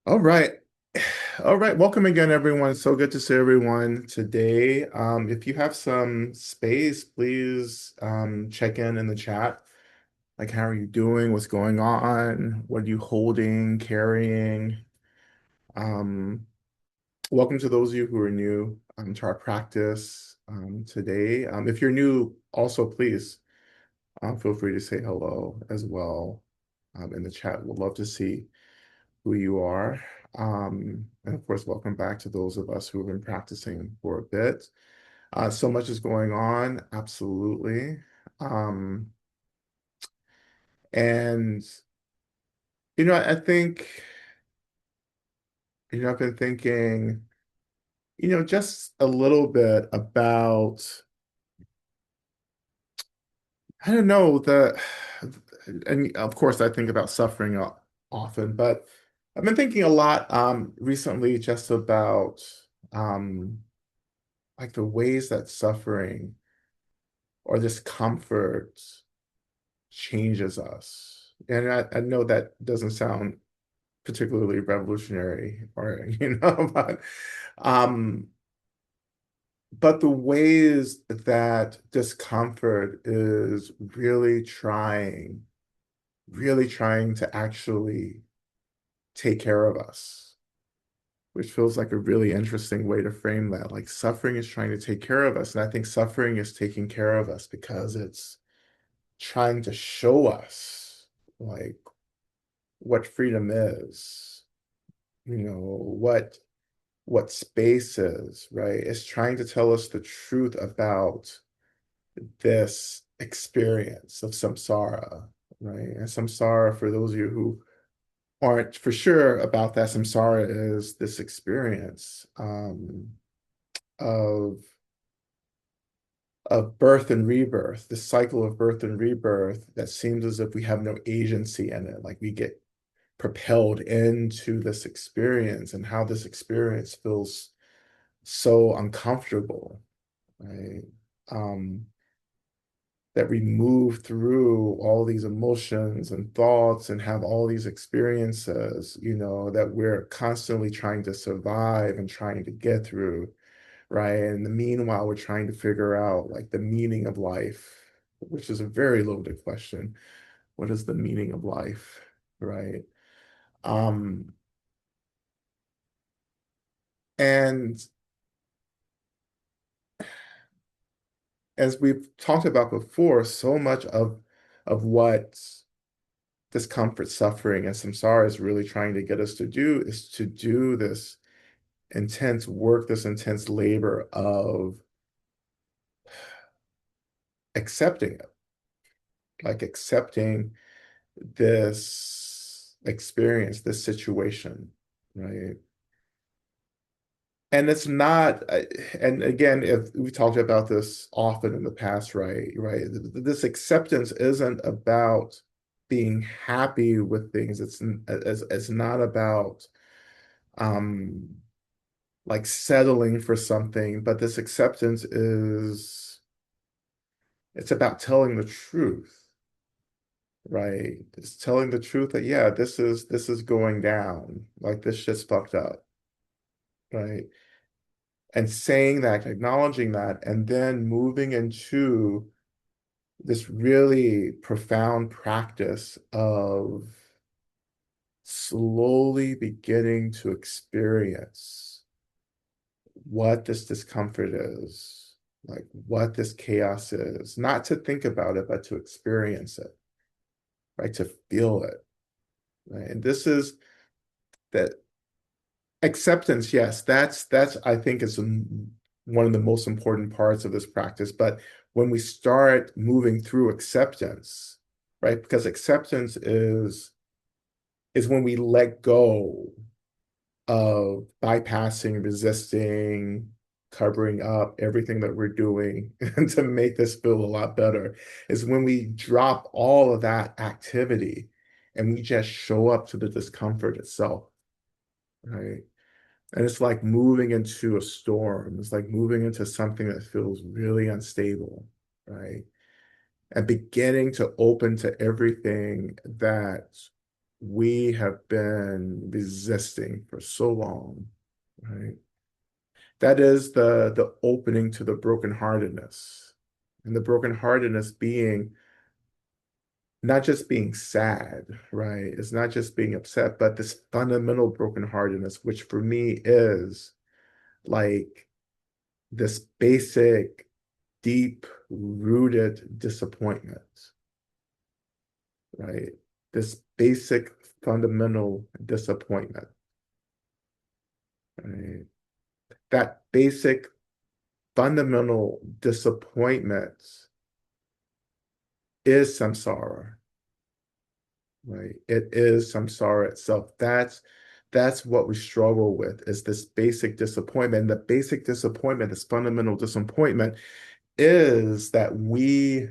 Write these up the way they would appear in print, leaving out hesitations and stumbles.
All right. All right. Welcome again, everyone. So good to see everyone today. If you have some space, please check in the chat. Like, how are you doing? What's going on? What are you holding, carrying? Um, Welcome to those of you who are new to our practice today. If you're new, also please feel free to say hello as well in the chat. We'd love to see who you are. And of course, welcome back to those of us who have been practicing for a bit. So much is going on, absolutely. Um, and, I think, I've been thinking, just a little bit about, I don't know, and of course, I think about suffering often, but I've been thinking a lot recently just about um, like the ways that suffering or discomfort changes us. And I know that doesn't sound particularly revolutionary or, um, but the ways that discomfort is really trying to actually take care of us, which feels like a really interesting way to frame that. Like suffering is trying to take care of us. And I think suffering is taking care of us because it's trying to show us like what freedom is, what space is, right? It's trying to tell us the truth about this experience of samsara, right? And samsara, for those of you who aren't for sure about that, samsara is this experience of birth and rebirth, this cycle of birth and rebirth that seems as if we have no agency in it. Like we get propelled into this experience and how this experience feels so uncomfortable, right? Um, that we move through all these emotions and thoughts and have all these experiences, that we're constantly trying to survive and trying to get through, right? And in the meanwhile, we're trying to figure out like the meaning of life, which is a very loaded question. What is the meaning of life, right? Um, and as we've talked about before, so much of what discomfort, suffering, and samsara is really trying to get us to do is to do this intense work, this intense labor of accepting it, like accepting this experience, this situation, right? And it's not, and again, if we talked about this often in the past, right? Right. This acceptance isn't about being happy with things. It's not about um like settling for something, but this acceptance is it's about telling the truth, right? It's telling the truth that yeah, this is going down. Like this shit's fucked up, right? And saying that, acknowledging that, and then moving into this really profound practice of slowly beginning to experience what this discomfort is, like what this chaos is, not to think about it, but to experience it, right? To feel it, right? And this is that acceptance, yes, that's I think is one of the most important parts of this practice. But when we start moving through acceptance, right? Because acceptance is when we let go of bypassing, resisting, covering up everything that we're doing and to make this feel a lot better, is when we drop all of that activity and we just show up to the discomfort itself, right? And it's like moving into a storm. It's like moving into something that feels really unstable, right? And beginning to open to everything that we have been resisting for so long, right? That is the opening to the brokenheartedness. And the brokenheartedness being not just being sad, right? It's not just being upset, but this fundamental brokenheartedness, which for me is like this basic, deep rooted disappointment, right? This basic fundamental disappointment, right? That basic fundamental disappointment is samsara, right? It is samsara itself. That's what we struggle with is this basic disappointment. And the basic disappointment, this fundamental disappointment, is that we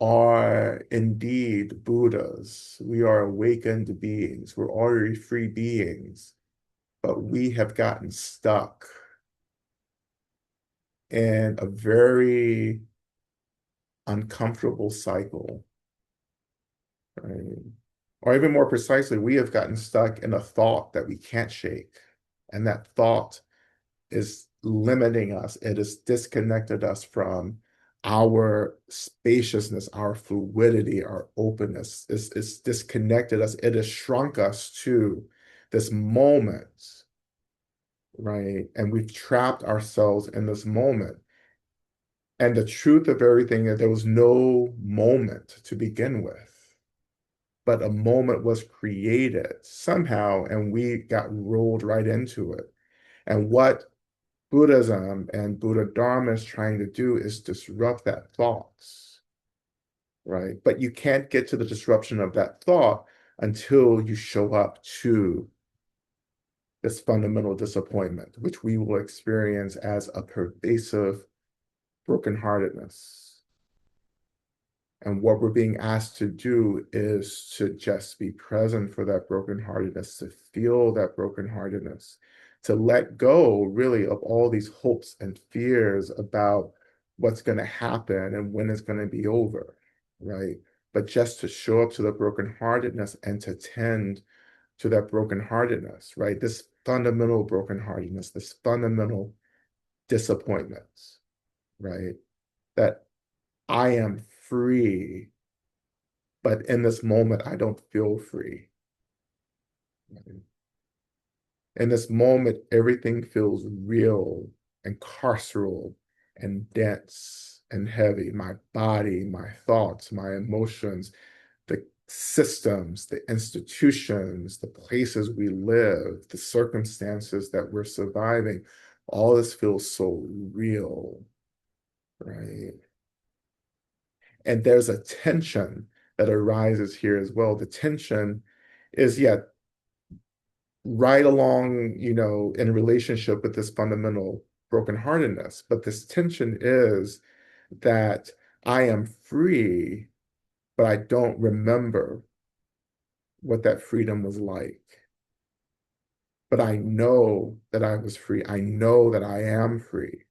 are indeed Buddhas. We are awakened beings. We're already free beings, but we have gotten stuck in a very uncomfortable cycle, right? Or even more precisely, we have gotten stuck in a thought that we can't shake. And that thought is limiting us. It has disconnected us from our spaciousness, our fluidity, our openness. It's disconnected us. It has shrunk us to this moment, right? And we've trapped ourselves in this moment. And the truth of everything is there was no moment to begin with, but a moment was created somehow, and we got rolled right into it. And what Buddhism and Buddha Dharma is trying to do is disrupt that thoughts, right? But you can't get to the disruption of that thought until you show up to this fundamental disappointment, which we will experience as a pervasive brokenheartedness. And what we're being asked to do is to just be present for that brokenheartedness, to feel that brokenheartedness, to let go really of all these hopes and fears about what's going to happen and when it's going to be over, right? But just to show up to the brokenheartedness and to tend to that brokenheartedness, right? This fundamental brokenheartedness, this fundamental disappointment, right? That I am free, but in this moment, I don't feel free. In this moment, everything feels real and carceral and dense and heavy. My body, my thoughts, my emotions, the systems, the institutions, the places we live, the circumstances that we're surviving, all this feels so real, right? And there's a tension that arises here as well. The tension is, yeah, right along, in relationship with this fundamental brokenheartedness. But this tension is that I am free, but I don't remember what that freedom was like. But I know that I was free. I know that I am free,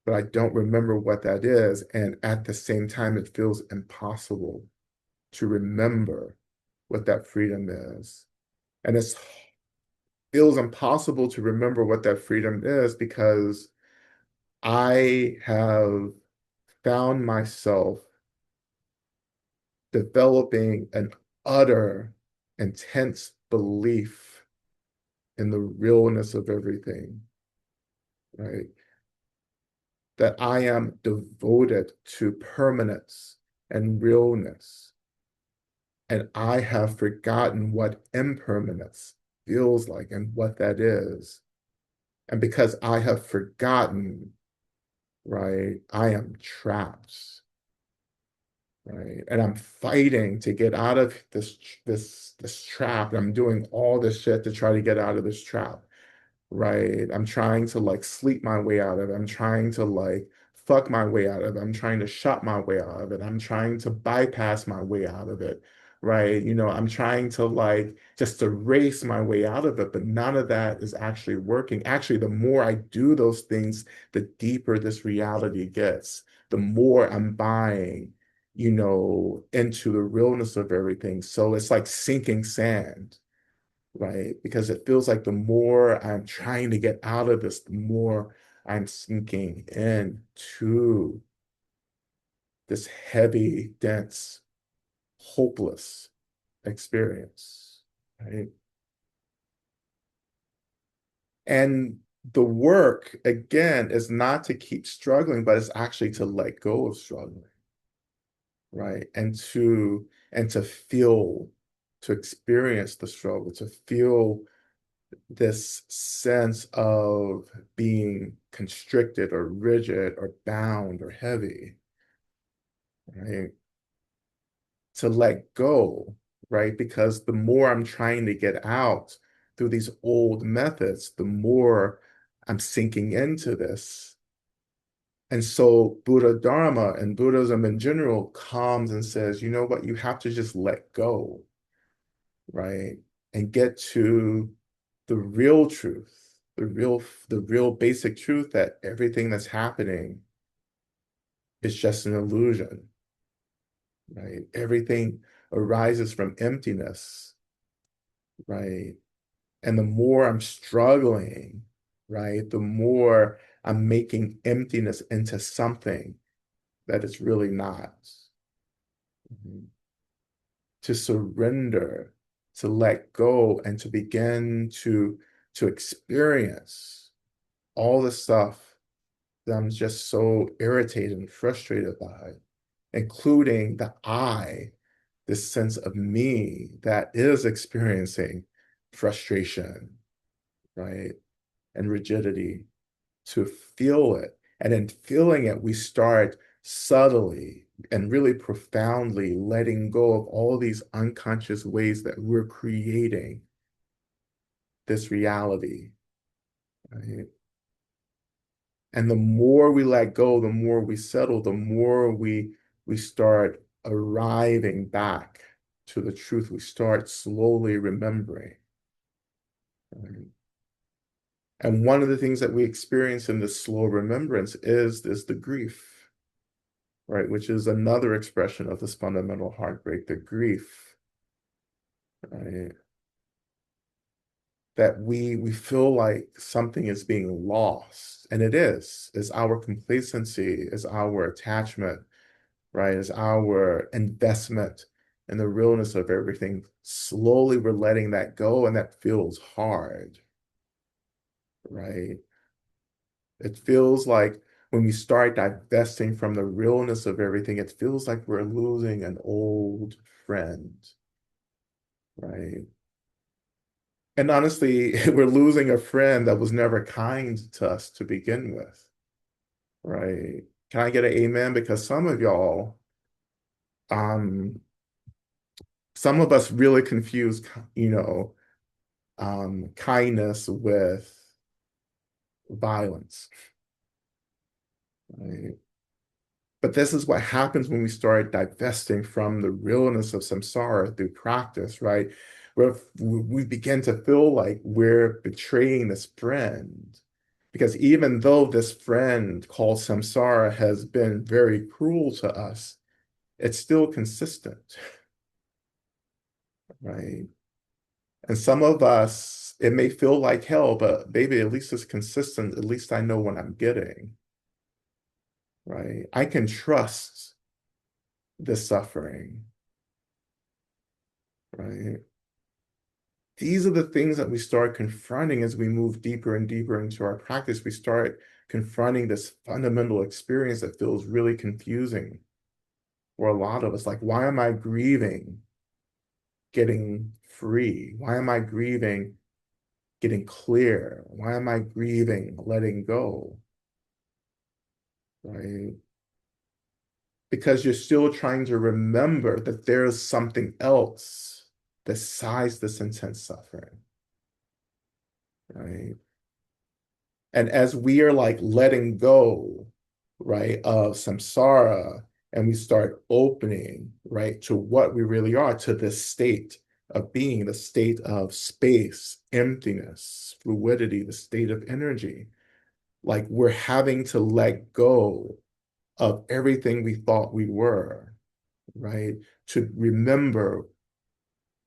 but I don't remember what that is. And at the same time, it feels impossible to remember what that freedom is. And it feels impossible to remember what that freedom is because I have found myself developing an utter, intense belief in the realness of everything, right? That I am devoted to permanence and realness. And I have forgotten what impermanence feels like and what that is. And because I have forgotten, right, I am trapped, right? And I'm fighting to get out of this trap. I'm doing all this shit to try to get out of this trap, right? I'm trying to like sleep my way out of it. I'm trying to like fuck my way out of it. I'm trying to shut my way out of it. I'm trying to bypass my way out of it, right? I'm trying to like just erase my way out of it, but none of that is actually working. Actually, the more I do those things, the deeper this reality gets, the more I'm buying, into the realness of everything. So it's like sinking sand, right? Because it feels like the more I'm trying to get out of this, the more I'm sinking into this heavy, dense, hopeless experience, right? And the work, again, is not to keep struggling, but it's actually to let go of struggling, right? And to feel, to experience the struggle, to feel this sense of being constricted or rigid or bound or heavy, right? To let go, right? Because the more I'm trying to get out through these old methods, the more I'm sinking into this. And so Buddha Dharma and Buddhism in general comes and says, you know what, you have to just let go, right? And get to the real truth, the real basic truth that everything that's happening is just an illusion, right? Everything arises from emptiness, right? And the more I'm struggling, right, the more I'm making emptiness into something that it's really not. Mhm. To surrender, to let go, and to begin to experience all the stuff that I'm just so irritated and frustrated by, including the I, this sense of me that is experiencing frustration, right? And rigidity, to feel it. And in feeling it, we start subtly and really profoundly letting go of all these unconscious ways that we're creating this reality, right? And the more we let go, the more we settle, the more we start arriving back to the truth. We start slowly remembering, right? And one of the things that we experience in this slow remembrance is the grief, right? Which is another expression of this fundamental heartbreak, the grief, right? That we feel like something is being lost, and it is our complacency, is our attachment, right? Is our investment in the realness of everything. Slowly we're letting that go, and that feels hard, right? It feels like when we start divesting from the realness of everything, it feels like we're losing an old friend, right? And honestly, we're losing a friend that was never kind to us to begin with, right? Can I get an amen? Because um, some of us really confuse, kindness with violence, right? But this is what happens when we start divesting from the realness of samsara through practice, right? Where we begin to feel like we're betraying this friend. Because even though this friend called samsara has been very cruel to us, it's still consistent, right? And some of us, it may feel like hell, but baby, at least it's consistent. At least I know what I'm getting, right? I can trust the suffering, right? These are the things that we start confronting as we move deeper and deeper into our practice. We start confronting this fundamental experience that feels really confusing for a lot of us. Like, why am I grieving getting free? Why am I grieving getting clear? Why am I grieving letting go? Right? Because you're still trying to remember that there is something else besides this intense suffering, right? And as we are like letting go, right, of samsara, and we start opening, right, to what we really are, to this state of being, the state of space, emptiness, fluidity, the state of energy, like we're having to let go of everything we thought we were, right? To remember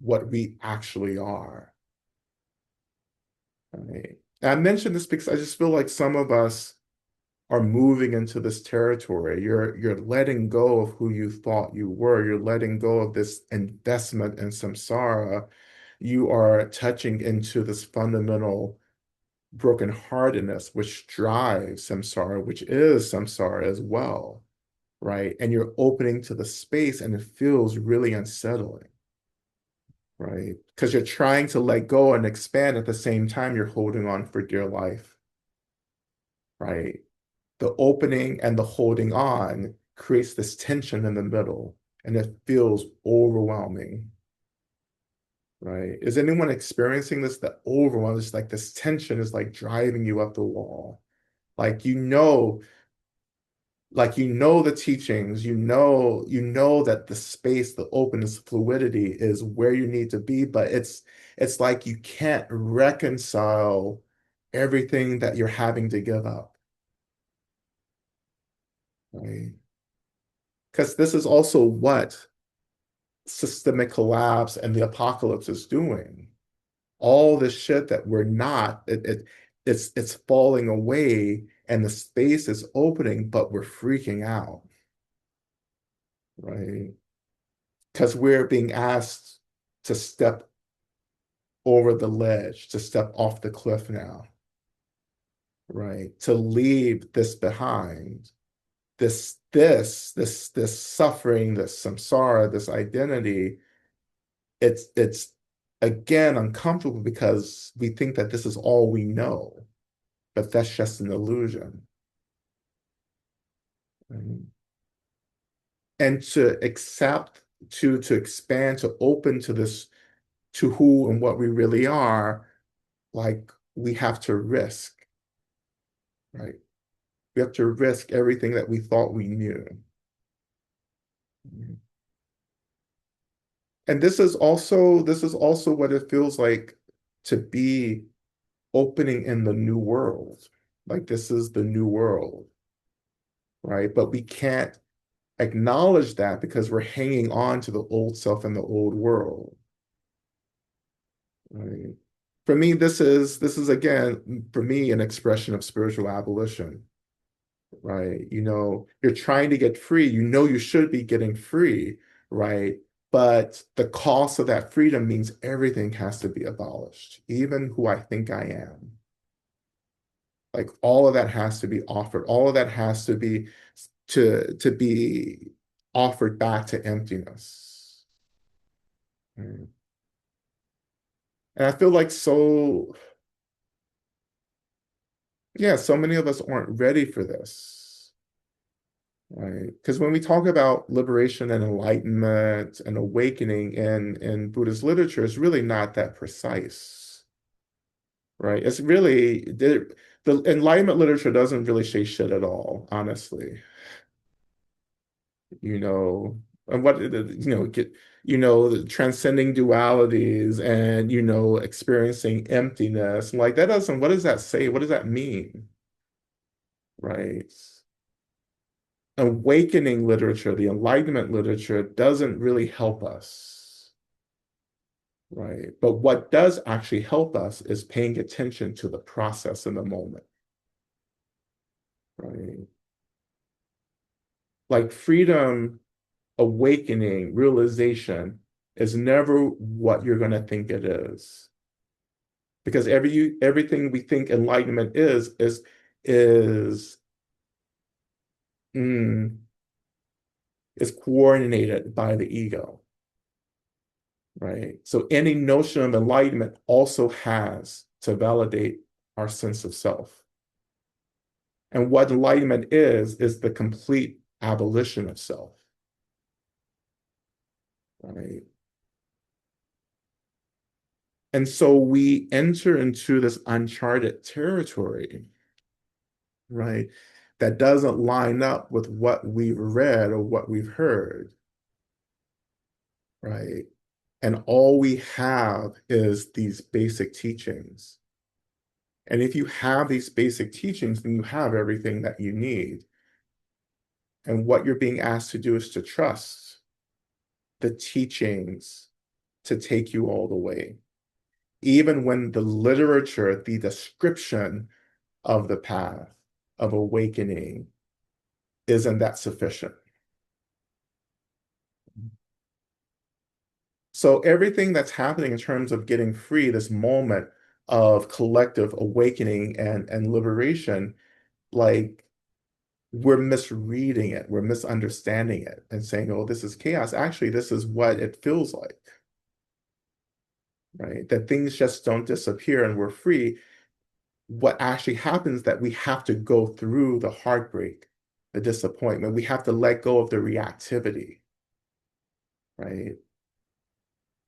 what we actually are, right? And I mention this because I just feel like some of us are moving into this territory. You're letting go of who you thought you were. You're letting go of this investment in samsara. You are touching into this fundamental brokenheartedness, which drives samsara, which is samsara as well, right? And you're opening to the space, and it feels really unsettling, right? Because you're trying to let go and expand at the same time you're holding on for dear life, right? The opening and the holding on creates this tension in the middle, and it feels overwhelming, right? Is anyone experiencing this? The overwhelm is like this tension is like driving you up the wall. Like the teachings, you know that the space, the openness, fluidity is where you need to be, but it's like you can't reconcile everything that you're having to give up, right? Because this is also what systemic collapse and the apocalypse is doing. All the shit that we're not, it's falling away and the space is opening, but we're freaking out, right? Because we're being asked to step over the ledge, to step off the cliff now, right? To leave this behind, this suffering, this samsara, this identity. It's again uncomfortable because we think that this is all we know, but that's just an illusion. Right? And to accept, to expand, to open to this, to who and what we really are, like we have to risk, right? We have to risk everything that we thought we knew. And this is also what it feels like to be opening in the new world. Like this is the new world, right? But we can't acknowledge that because we're hanging on to the old self and the old world, right? For me, this is again, for me, an expression of spiritual abolition, right? You're trying to get free. You should be getting free, right? But the cost of that freedom means everything has to be abolished, even who I think I am. Like all of that has to be offered. All of that has to be offered back to emptiness. Mm. And I feel like yeah, so many of us aren't ready for this, right? Because when we talk about liberation and enlightenment and awakening in Buddhist literature, it's really not that precise, right? It's really the enlightenment literature doesn't really say shit at all, honestly. you know, and the transcending dualities and, experiencing emptiness. Like what does that say? What does that mean? Right? Awakening literature, the Enlightenment literature doesn't really help us, right? But what does actually help us is paying attention to the process in the moment, right? Like freedom, awakening, realization is never what you're going to think it is. Because everything we think enlightenment is mm, is coordinated by the ego, right? So any notion of enlightenment also has to validate our sense of self. And what enlightenment is the complete abolition of self, right? And so we enter into this uncharted territory, right? That doesn't line up with what we've read or what we've heard, right? And all we have is these basic teachings. And if you have these basic teachings, then you have everything that you need. And what you're being asked to do is to trust, the teachings to take you all the way, even when the literature, the description of the path of awakening isn't that sufficient. So everything that's happening in terms of getting free, this moment of collective awakening and liberation, like we're misreading it, we're misunderstanding it and saying, oh, this is chaos. Actually, this is what it feels like, right? That things just don't disappear and we're free. What actually happens is that we have to go through the heartbreak, the disappointment. We have to let go of the reactivity, right?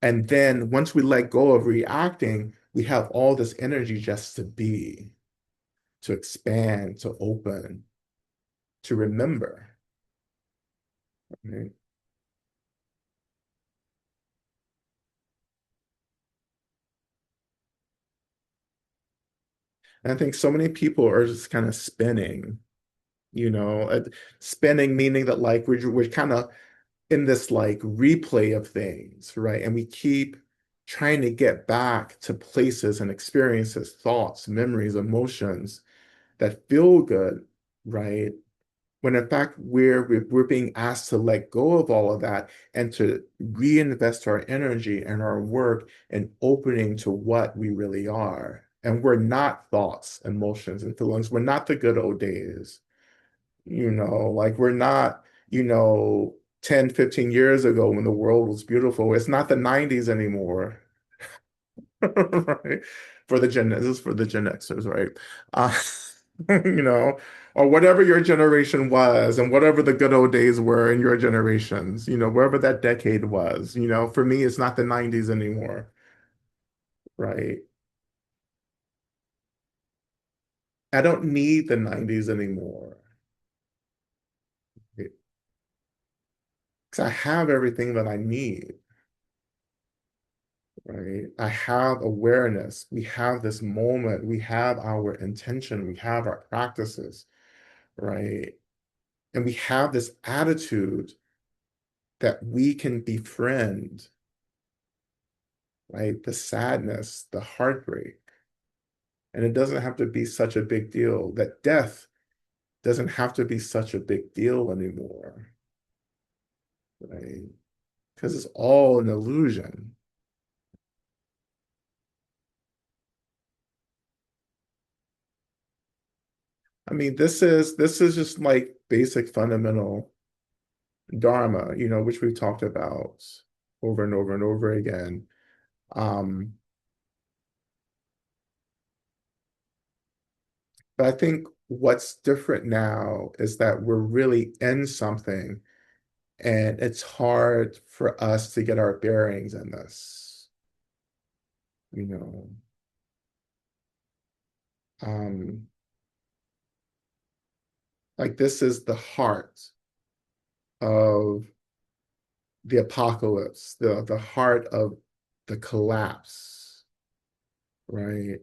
And then once we let go of reacting, we have all this energy just to be, to expand, to open, to remember, right? And I think so many people are just kind of spinning, you know, spinning meaning that like we're kind of in this like replay of things, right? And we keep trying to get back to places and experiences, thoughts, memories, emotions that feel good, right? When in fact we're being asked to let go of all of that and to reinvest our energy and our work in opening to what we really are. And we're not thoughts, emotions, and feelings. We're not the good old days, like we're not, 10, 15 years ago when the world was beautiful. It's not the 90s anymore. Right? This is for the Gen Xers, right? Uh, you know, or whatever your generation was, and whatever the good old days were in your generations, wherever that decade was, for me, it's not the 90s anymore, right? I don't need the 90s anymore, because I have everything that I need, right? I have awareness. We have this moment. We have our intention. We have our practices, right? And we have this attitude that we can befriend, right? The sadness, the heartbreak. And it doesn't have to be such a big deal. That death doesn't have to be such a big deal anymore, right? Because it's all an illusion. I mean, this is just like basic fundamental dharma, which we've talked about over and over and over again. Um, but I think what's different now is that we're really in something and it's hard for us to get our bearings in this, you know. Um, like this is the heart of the apocalypse, the heart of the collapse, right?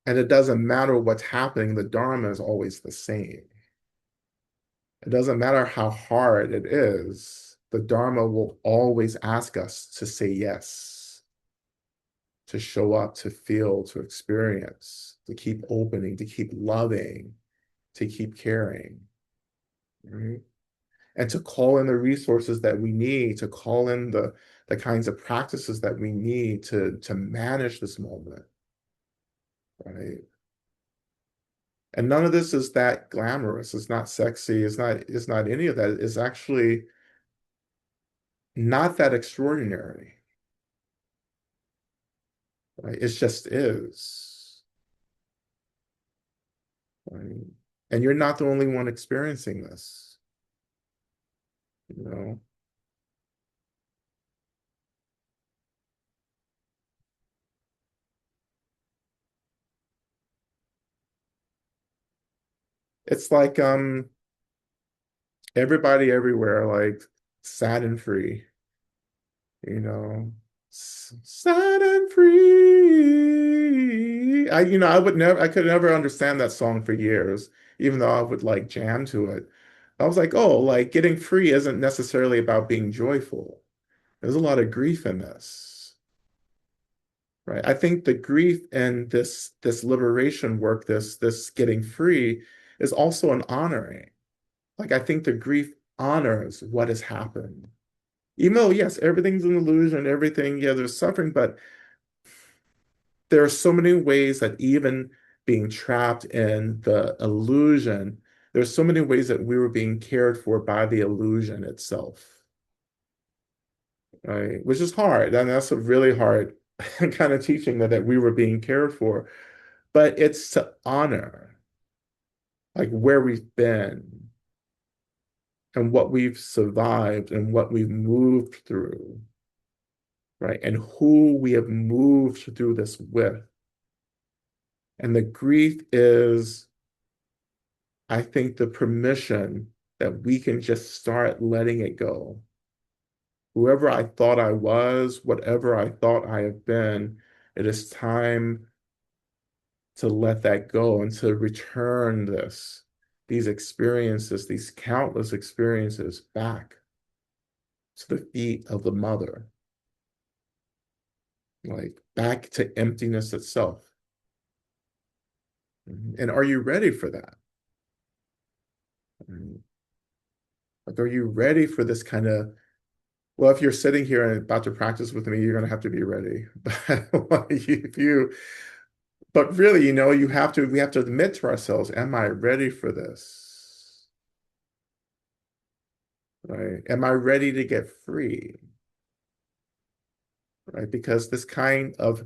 And it doesn't matter what's happening, the Dharma is always the same. It doesn't matter how hard it is, the Dharma will always ask us to say yes, to show up, to feel, to experience, to keep opening, to keep loving, to keep caring, right? And to call in the resources that we need, to call in the kinds of practices that we need to manage this moment, right? And none of this is that glamorous. It's not sexy. It's not any of that. It's actually not that extraordinary, right? It just is, right? And you're not the only one experiencing this, you know? It's like everybody everywhere, like sad and free, you know, sad and free. I could never understand that song for years, even though I would like jam to it. I was like, oh, like getting free isn't necessarily about being joyful. There's a lot of grief in this, right? I think the grief and this liberation work, this getting free, is also an honoring. Like I think the grief honors what has happened. Even though, yes, everything's an illusion, everything, yeah, there's suffering, but there are so many ways that even being trapped in the illusion, there's so many ways that we were being cared for by the illusion itself, right? Which is hard. And that's a really hard kind of teaching that we were being cared for. But it's to honor like where we've been and what we've survived and what we've moved through, right? And who we have moved through this with. And the grief is, I think, the permission that we can just start letting it go. Whoever I thought I was, whatever I thought I have been, it is time to let that go and to return these experiences, these countless experiences back to the feet of the mother, like back to emptiness itself. And are you ready for that? Like, are you ready for this kind of, well, if you're sitting here and about to practice with me, you're going to have to be ready. But if you, but really, we have to admit to ourselves, am I ready for this? Right? Am I ready to get free? Right? Because this kind of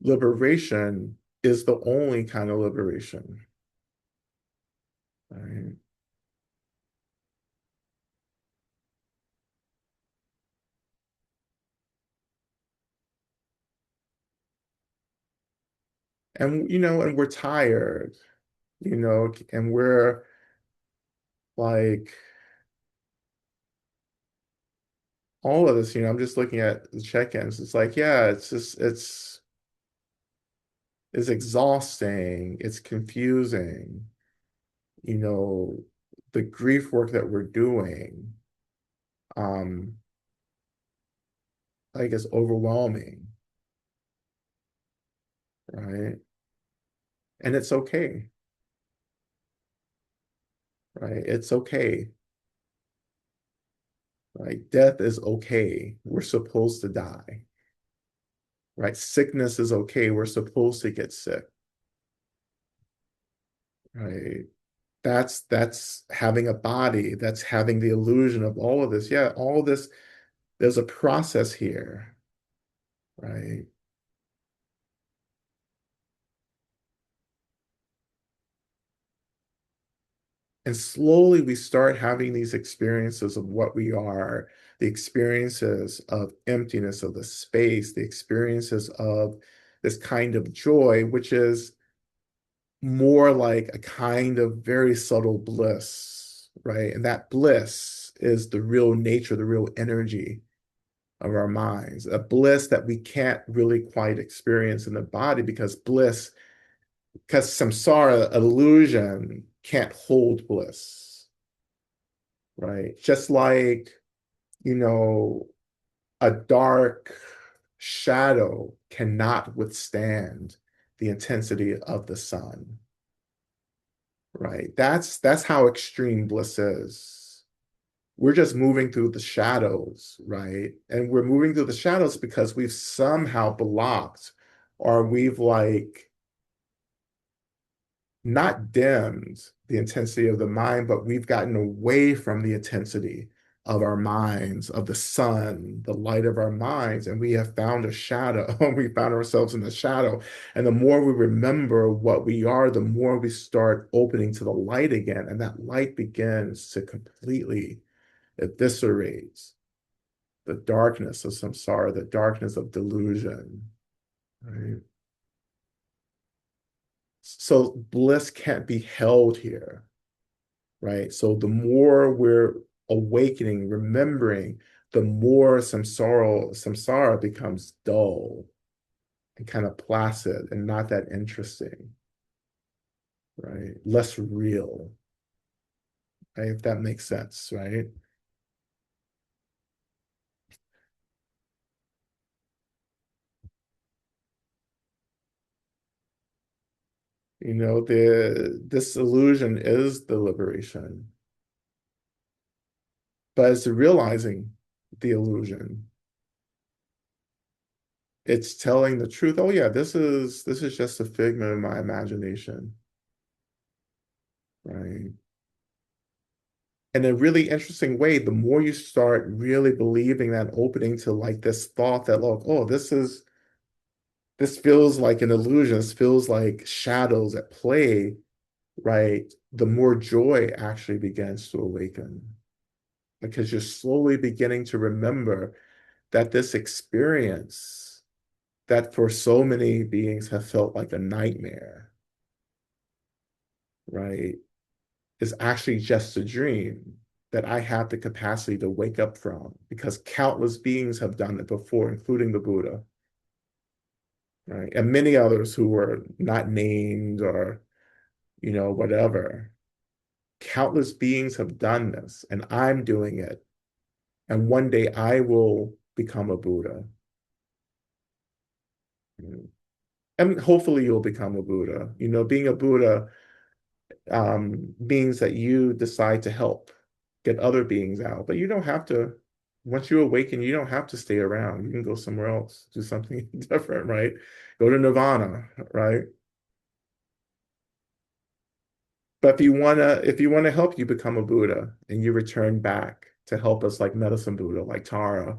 liberation is the only kind of liberation. Right? And we're tired, and we're like all of this, I'm just looking at the check-ins. It's like, yeah, it's exhausting, it's confusing, you know, the grief work that we're doing, um, like it's overwhelming, right? And it's okay, right? It's okay. Right? Death is okay. We're supposed to die, right? Sickness is okay. We're supposed to get sick, right? That's having a body. That's having the illusion of all of this. Yeah, all of this, there's a process here, right? And slowly we start having these experiences of what we are, the experiences of emptiness, of the space, the experiences of this kind of joy, which is more like a kind of very subtle bliss, right? And that bliss is the real nature, the real energy of our minds, a bliss that we can't really quite experience in the body because samsara, illusion, can't hold bliss, right? Just like, you know, a dark shadow cannot withstand the intensity of the sun, right? That's how extreme bliss is. We're just moving through the shadows, right? And we're moving through the shadows because we've somehow blocked or we've like not dimmed the intensity of the mind, but we've gotten away from the intensity of our minds, of the sun, the light of our minds, and we have found a shadow. We found ourselves in the shadow. And the more we remember what we are, the more we start opening to the light again. And that light begins to completely eviscerate the darkness of samsara, the darkness of delusion. Right? So bliss can't be held here, right? So the more we're awakening, remembering, the more samsara becomes dull and kind of placid and not that interesting, right? Less real, right? If that makes sense, right? This illusion is the liberation, but it's realizing the illusion. It's telling the truth. Oh yeah, this is just a figment of my imagination, right? In a really interesting way, the more you start really believing that, opening to like this thought that, look, oh, this feels like an illusion, this feels like shadows at play, right? The more joy actually begins to awaken because you're slowly beginning to remember that this experience that for so many beings have felt like a nightmare, right, is actually just a dream that I have the capacity to wake up from because countless beings have done it before, including the Buddha, right? And many others who were not named or, whatever. Countless beings have done this, and I'm doing it. And one day I will become a Buddha. And hopefully you'll become a Buddha. Being a Buddha means that you decide to help get other beings out. But you don't have to, once you awaken, you don't have to stay around. You can go somewhere else, do something different, right? Go to Nirvana, right? But if you wanna help, you become a Buddha and you return back to help us like Medicine Buddha, like Tara,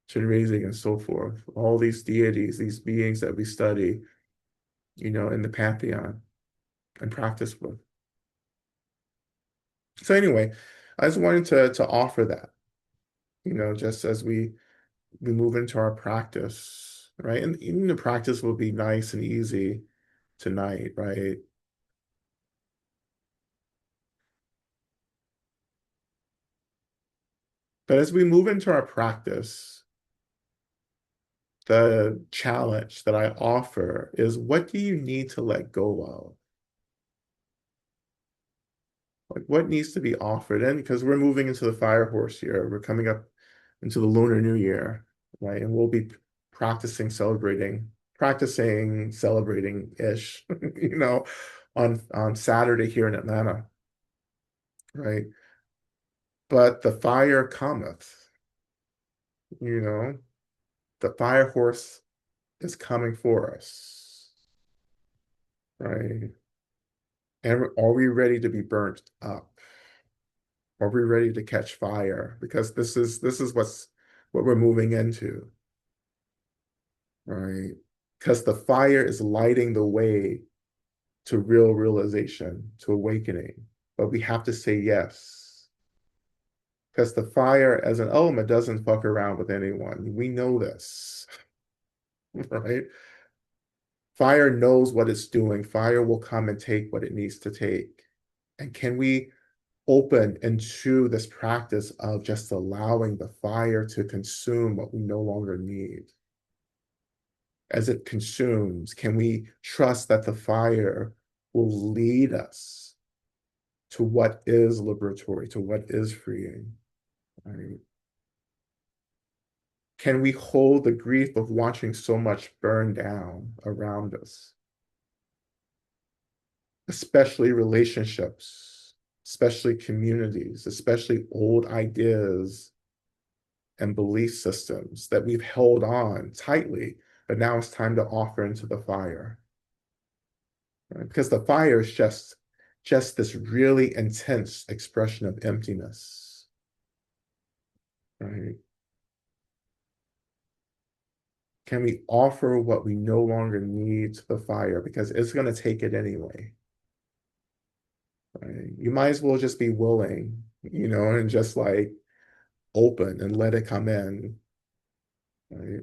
Chenrezig, and so forth. All these deities, these beings that we study, in the pantheon and practice with. So anyway, I just wanted to offer that, just as we move into our practice, right? And even the practice will be nice and easy tonight, right? But as we move into our practice, the challenge that I offer is what do you need to let go of? Like what needs to be offered in? Because we're moving into the fire horse here. We're coming up into the Lunar New Year, right? And we'll be practicing, celebrating-ish, on Saturday here in Atlanta, right? But the fire cometh, you know, the fire horse is coming for us, right? And are we ready to be burnt up? Are we ready to catch fire? Because this is what we're moving into, right? Because the fire is lighting the way to real realization, to awakening. But we have to say yes. Because the fire as an element doesn't fuck around with anyone. We know this, right? Fire knows what it's doing. Fire will come and take what it needs to take. And can we open into this practice of just allowing the fire to consume what we no longer need? As it consumes, can we trust that the fire will lead us to what is liberatory, to what is freeing? Right? Can we hold the grief of watching so much burn down around us, especially relationships, especially communities, especially old ideas and belief systems that we've held on tightly, but now it's time to offer into the fire, right? Because the fire is just this really intense expression of emptiness, right? Can we offer what we no longer need to the fire because it's going to take it anyway, right? You might as well just be willing, and just like open and let it come in, right?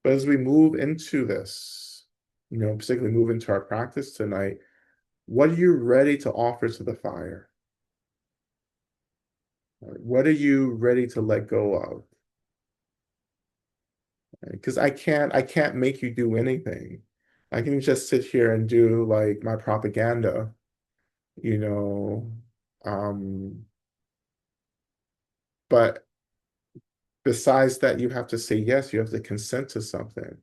But as we move into this, particularly move into our practice tonight, what are you ready to offer to the fire? Right? What are you ready to let go of? Because I can't make you do anything. I can just sit here and do like my propaganda, you know, um, but Besides that, you have to say yes, you have to consent to something.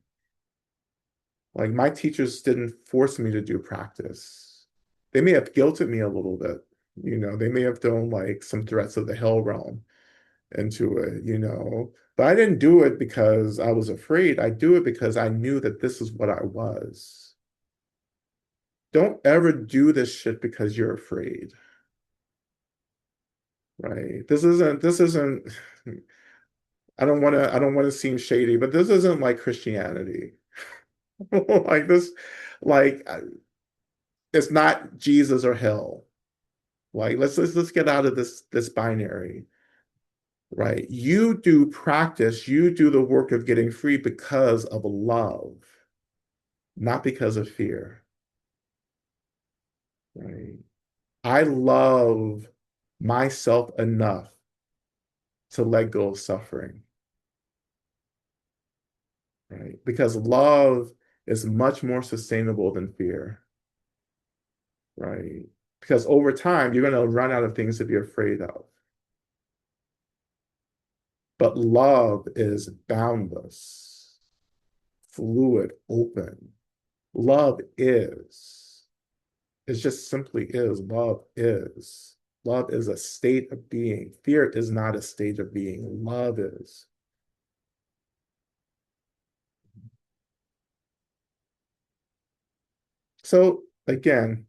Like my teachers didn't force me to do practice. They may have guilted me a little bit, they may have thrown like some threats of the hell realm into it. But I didn't do it because I was afraid. I do it because I knew that this is what I was. Don't ever do this shit because you're afraid, right? This isn't I don't want to seem shady, but this isn't like Christianity. Like this, like it's not Jesus or hell. Like let's get out of this binary, right? You do practice, you do the work of getting free because of love, not because of fear, right? I love myself enough to let go of suffering, right? Because love is much more sustainable than fear, right? Because over time, you're going to run out of things to be afraid of. But love is boundless, fluid, open. Love is. It just simply is. Love is. Love is a state of being. Fear is not a state of being. Love is. So again,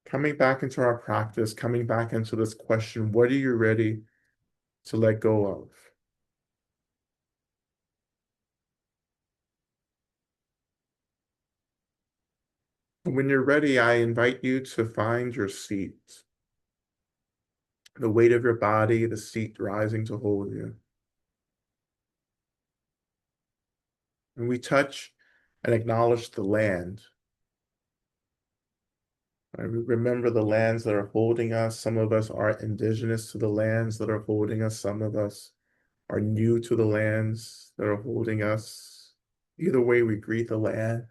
coming back into our practice, coming back into this question, what are you ready to let go of? When you're ready, I invite you to find your seat, the weight of your body, the seat rising to hold you. And we touch and acknowledge the land. Right? We remember the lands that are holding us. Some of us are indigenous to the lands that are holding us. Some of us are new to the lands that are holding us. Either way, we greet the land.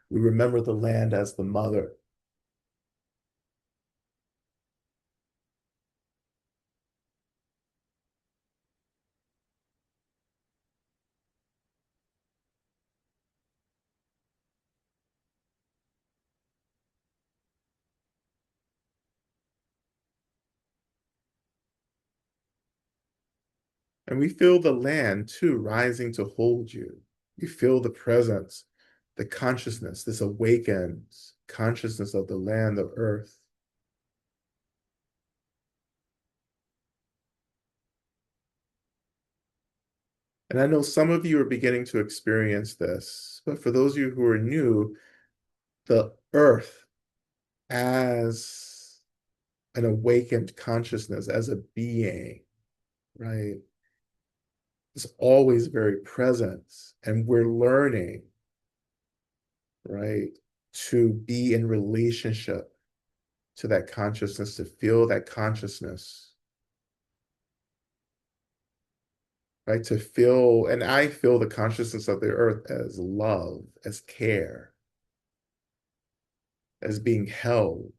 We remember the land as the mother. And we feel the land too rising to hold you. You feel the presence, the consciousness, this awakened consciousness of the land of earth. And I know some of you are beginning to experience this, but for those of you who are new, the earth as an awakened consciousness, as a being, right, is always very present. And we're learning, right, to be in relationship to that consciousness, to feel that consciousness, right? To feel, and I feel the consciousness of the earth as love, as care, as being held.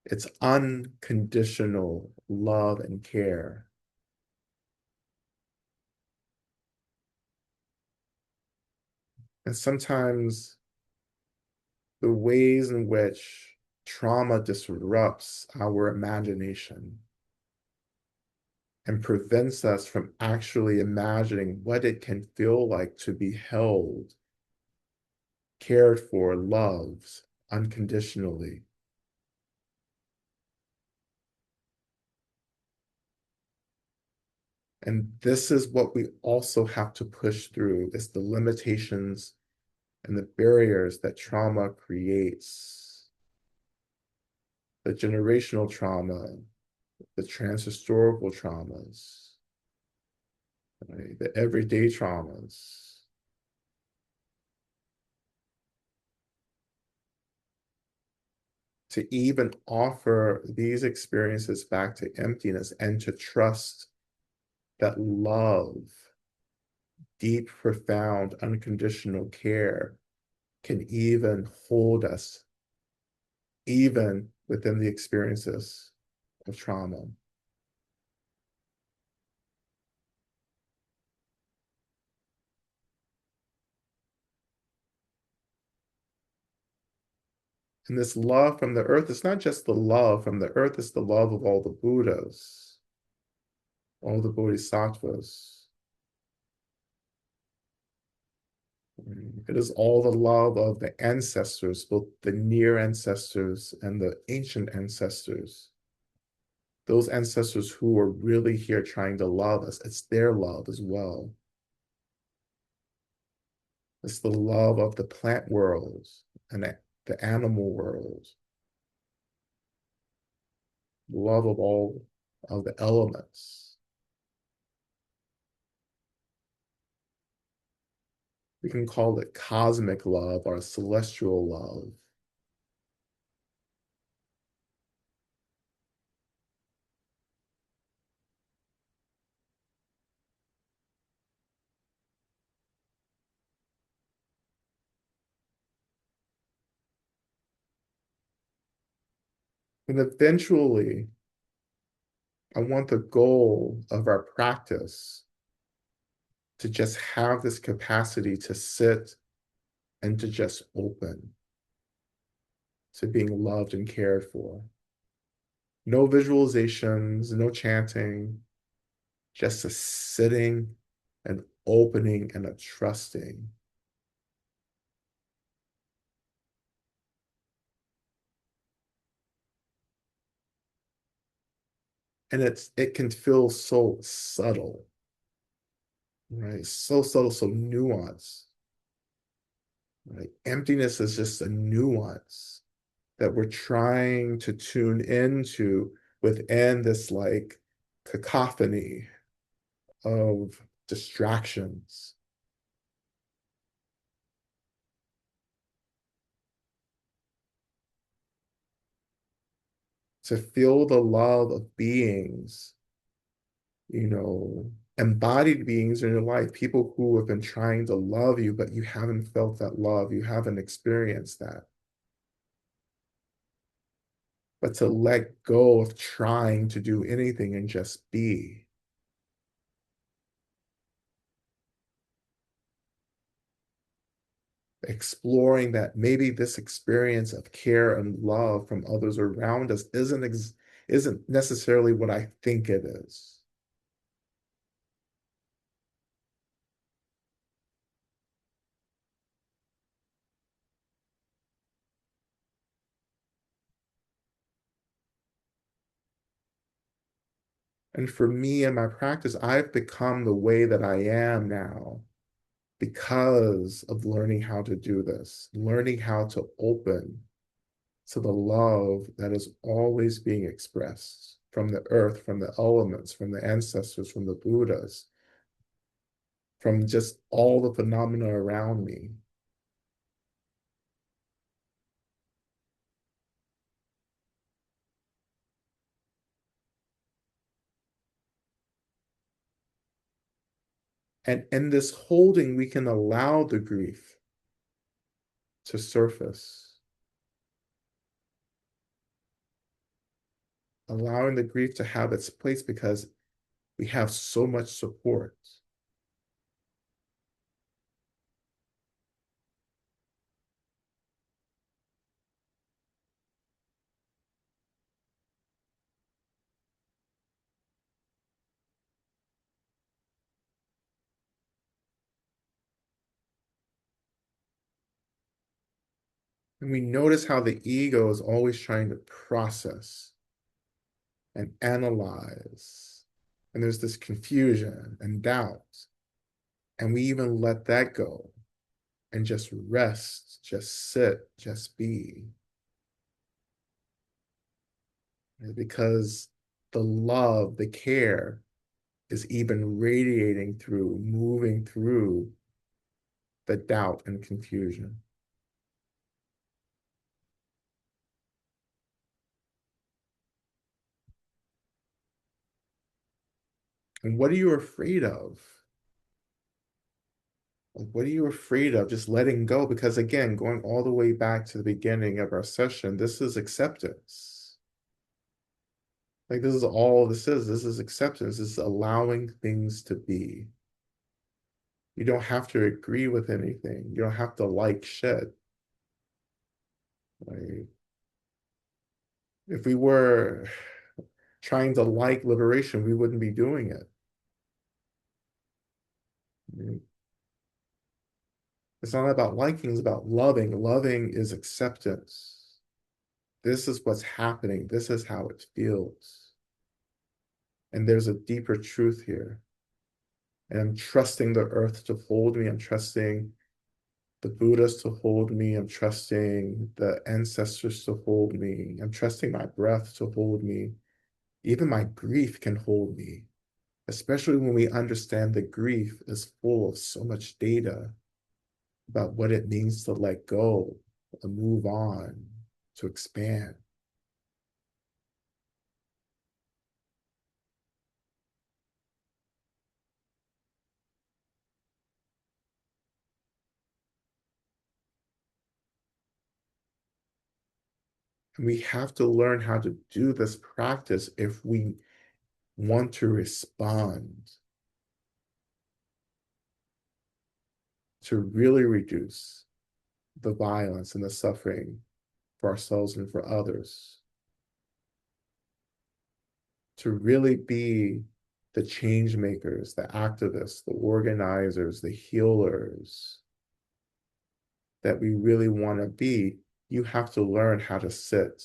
It's unconditional love and care. And sometimes the ways in which trauma disrupts our imagination and prevents us from actually imagining what it can feel like to be held, cared for, loved unconditionally. And this is what we also have to push through is the limitations and the barriers that trauma creates, the generational trauma, the transhistorical traumas, right? The everyday traumas. To even offer these experiences back to emptiness and to trust that love, deep, profound, unconditional care can even hold us, even within the experiences of trauma. And this love from the earth is not just the love from the earth, it's the love of all the Buddhas, all the Bodhisattvas. It is all the love of the ancestors, both the near ancestors and the ancient ancestors. Those ancestors who are really here trying to love us, it's their love as well. It's the love of the plant world and the animal world, the love of all of the elements. We can call it cosmic love or celestial love. And eventually, I want the goal of our practice to just have this capacity to sit and to just open to being loved and cared for. No visualizations, no chanting, just a sitting and opening and a trusting. And it can feel so subtle, right? So subtle, so nuanced. Right? Emptiness is just a nuance that we're trying to tune into within this like cacophony of distractions. To feel the love of beings, embodied beings in your life, people who have been trying to love you, but you haven't felt that love, you haven't experienced that. But to let go of trying to do anything and just be. Exploring that maybe this experience of care and love from others around us isn't necessarily what I think it is. And for me in my practice, I've become the way that I am now because of learning how to do this, learning how to open to the love that is always being expressed from the earth, from the elements, from the ancestors, from the Buddhas, from just all the phenomena around me. And in this holding, we can allow the grief to surface, allowing the grief to have its place because we have so much support. And we notice how the ego is always trying to process and analyze. And there's this confusion and doubt. And we even let that go and just rest, just sit, just be. Because the love, the care is even radiating through, moving through the doubt and confusion. And what are you afraid of? Like, what are you afraid of? Just letting go. Because again, going all the way back to the beginning of our session, this is acceptance. Like, this is all this is. This is acceptance. This is allowing things to be. You don't have to agree with anything. You don't have to like shit. Right? If we were trying to like liberation, we wouldn't be doing it. It's not about liking, it's about loving. Loving is acceptance. This is what's happening. This is how it feels. And there's a deeper truth here. And I'm trusting the earth to hold me. I'm trusting the Buddhas to hold me. I'm trusting the ancestors to hold me. I'm trusting my breath to hold me. Even my grief can hold me, especially when we understand that grief is full of so much data about what it means to let go, to move on, to expand. And we have to learn how to do this practice if we want to respond, to really reduce the violence and the suffering for ourselves and for others, to really be the change makers, the activists, the organizers, the healers that we really want to be. You have to learn how to sit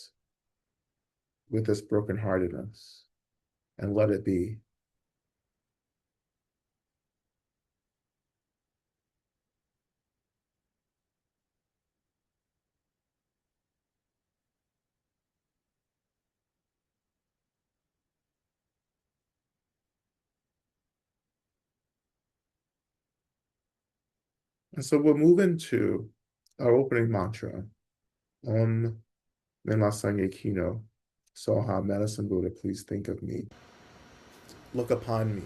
with this brokenheartedness and let it be. And so we'll move into our opening mantra, Om Menla Sangye Kino, Soha Medicine Buddha, please think of me. Look upon me.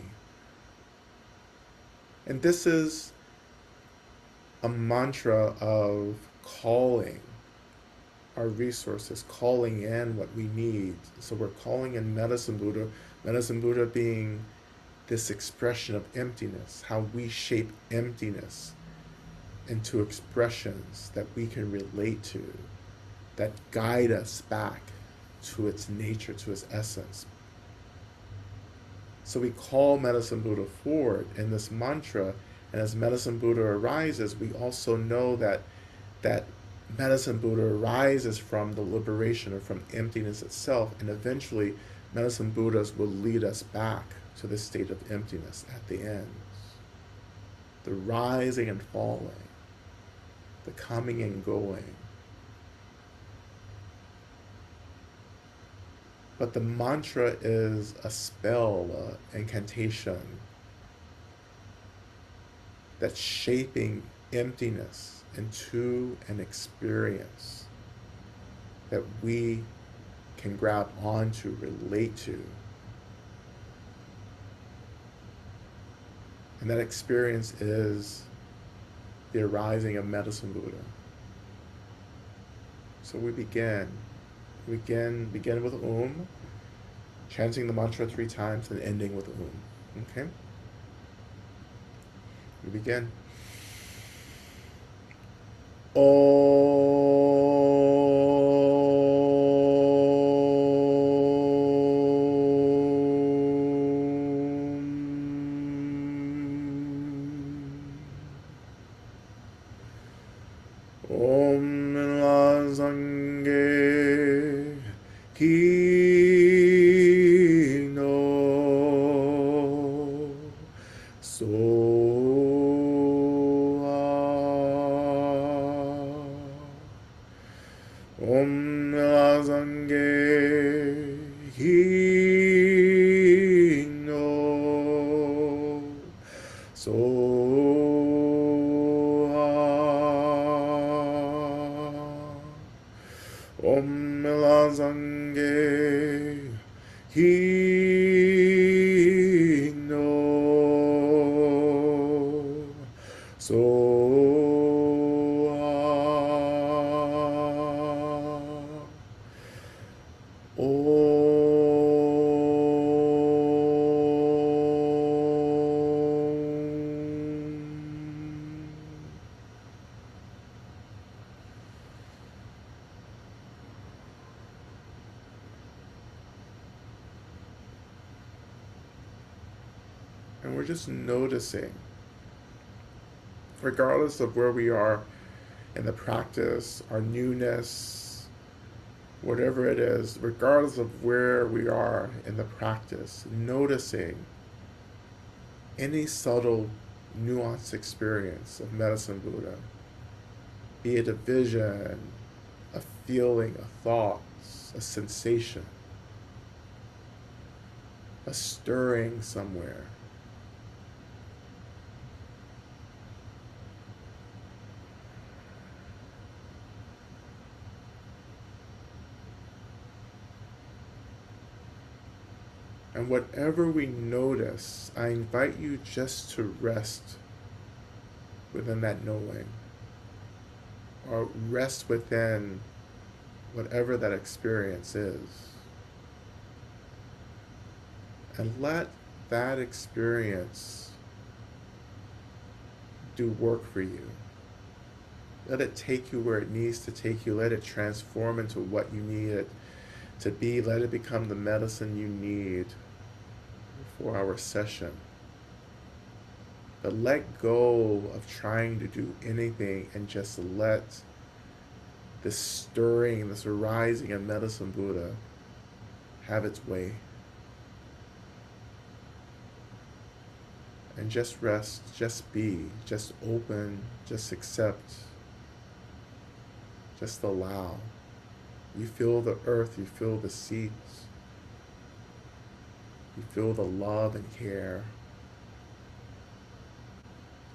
And this is a mantra of calling our resources, calling in what we need. So we're calling in Medicine Buddha being this expression of emptiness, how we shape emptiness into expressions that we can relate to, that guide us back to its nature, to its essence. So we call Medicine Buddha forward in this mantra, and as Medicine Buddha arises, we also know that Medicine Buddha arises from the liberation or from emptiness itself, and eventually Medicine Buddhas will lead us back to the state of emptiness at the end. The rising and falling, the coming and going. But the mantra is a spell, incantation that's shaping emptiness into an experience that we can grab onto, relate to. And that experience is the arising of Medicine Buddha. So we begin with Om, chanting the mantra 3 times and ending with Om. Okay? We begin. Om la zange ki no so Om la zange hi no so Om la zange hi no so And we're just noticing, regardless of where we are in the practice, our newness, whatever it is, regardless of where we are in the practice, noticing any subtle, nuanced experience of Medicine Buddha, be it a vision, a feeling, a thought, a sensation, a stirring somewhere. And whatever we notice, I invite you just to rest within that knowing, or rest within whatever that experience is. And let that experience do work for you. Let it take you where it needs to take you. Let it transform into what you need it to be. Let it become the medicine you need for our session. But let go of trying to do anything and just let this stirring, this arising of Medicine Buddha have its way. And just rest, just be, just open, just accept, just allow. You feel the earth, you feel the seeds, you feel the love and care.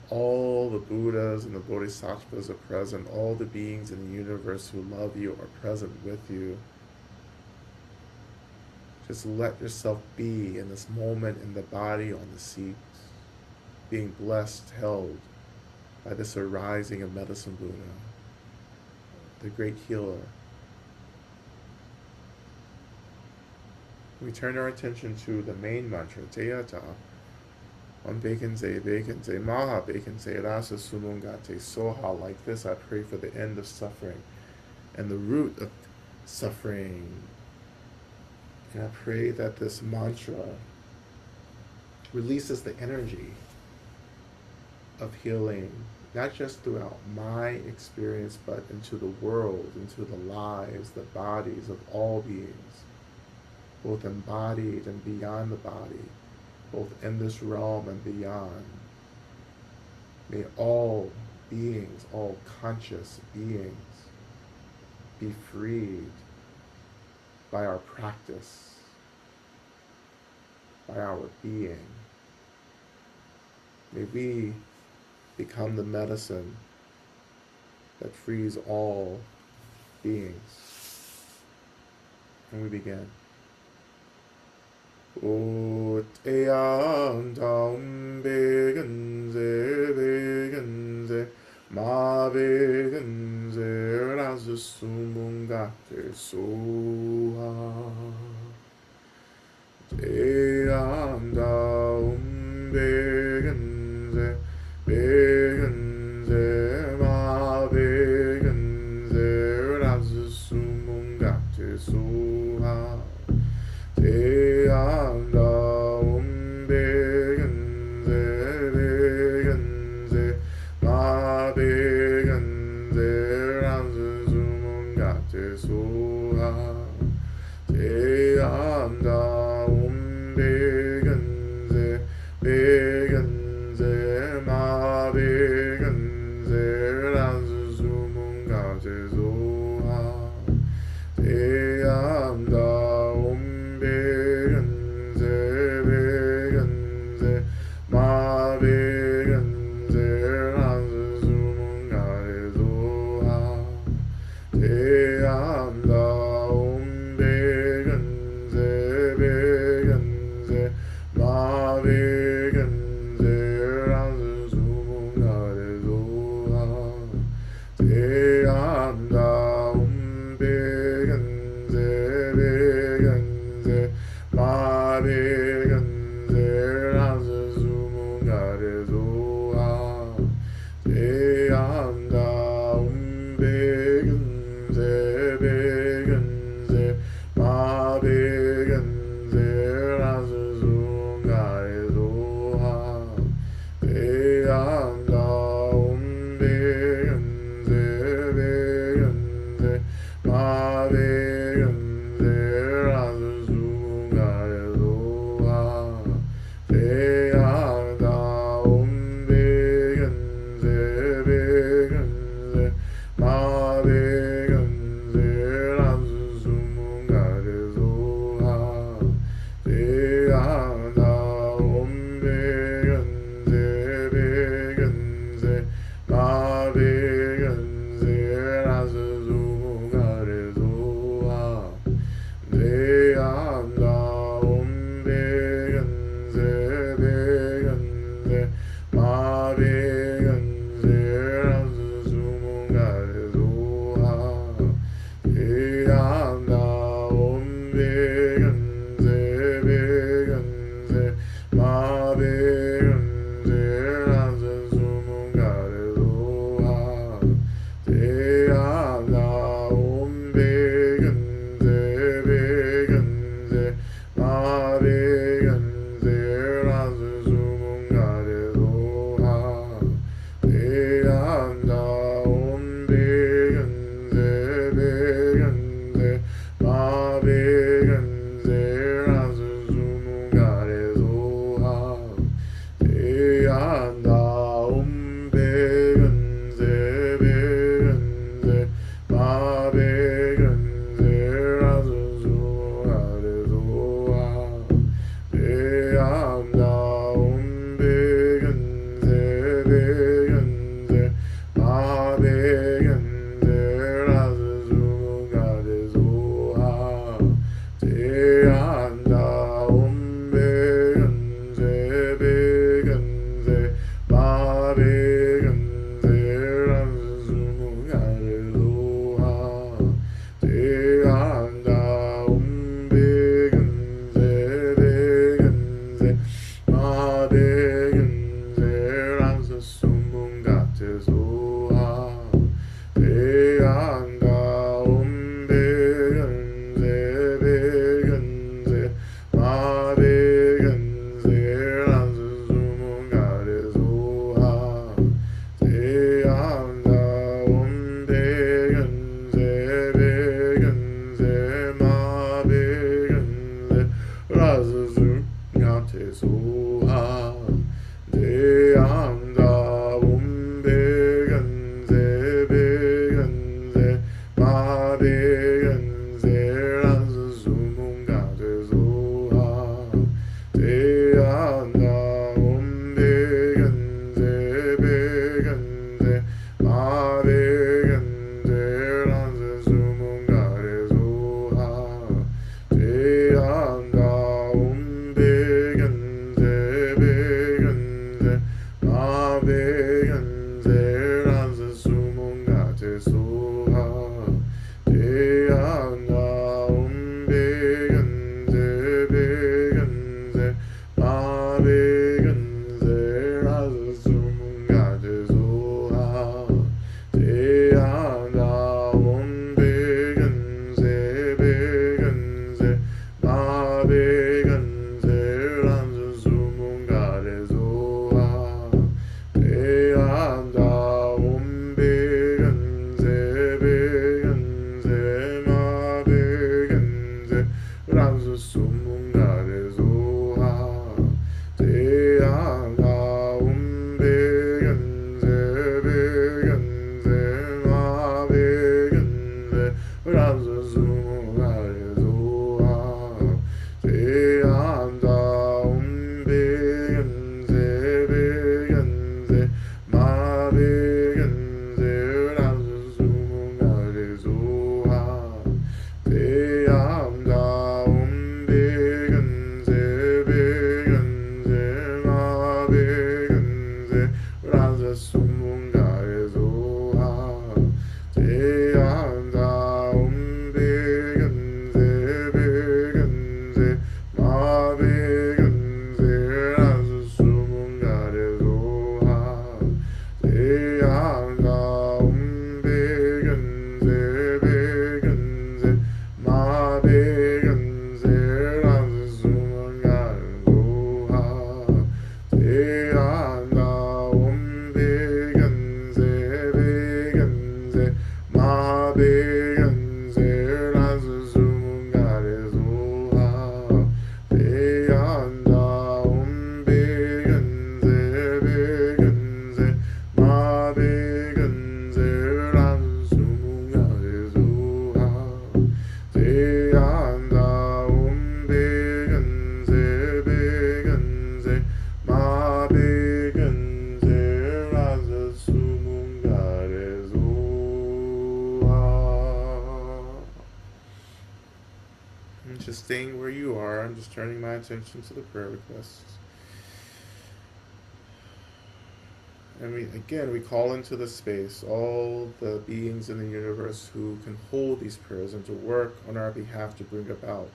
All the Buddhas and the Bodhisattvas are present. All the beings in the universe who love you are present with you. Just let yourself be in this moment in the body, on the seat, being blessed, held by this arising of Medicine Buddha, the great healer. We turn our attention to the main mantra, Jayata. On Bekenze, Maha Bekenze, Rasa Sumungate, Soha. Like this, I pray for the end of suffering and the root of suffering. And I pray that this mantra releases the energy of healing, not just throughout my experience, but into the world, into the lives, the bodies of all beings, both embodied and beyond the body, both in this realm and beyond. May all beings, all conscious beings, be freed by our practice, by our being. May we become the medicine that frees all beings. And we begin. O Teang Tam Begenze, Ma Begenze, Raza Sumungate Soha. Teang Tam Begenze, Ma Begenze, Raza Sumungate Soha. just staying where you are. I'm just turning my attention to the prayer requests. And we call into the space all the beings in the universe who can hold these prayers and to work on our behalf to bring about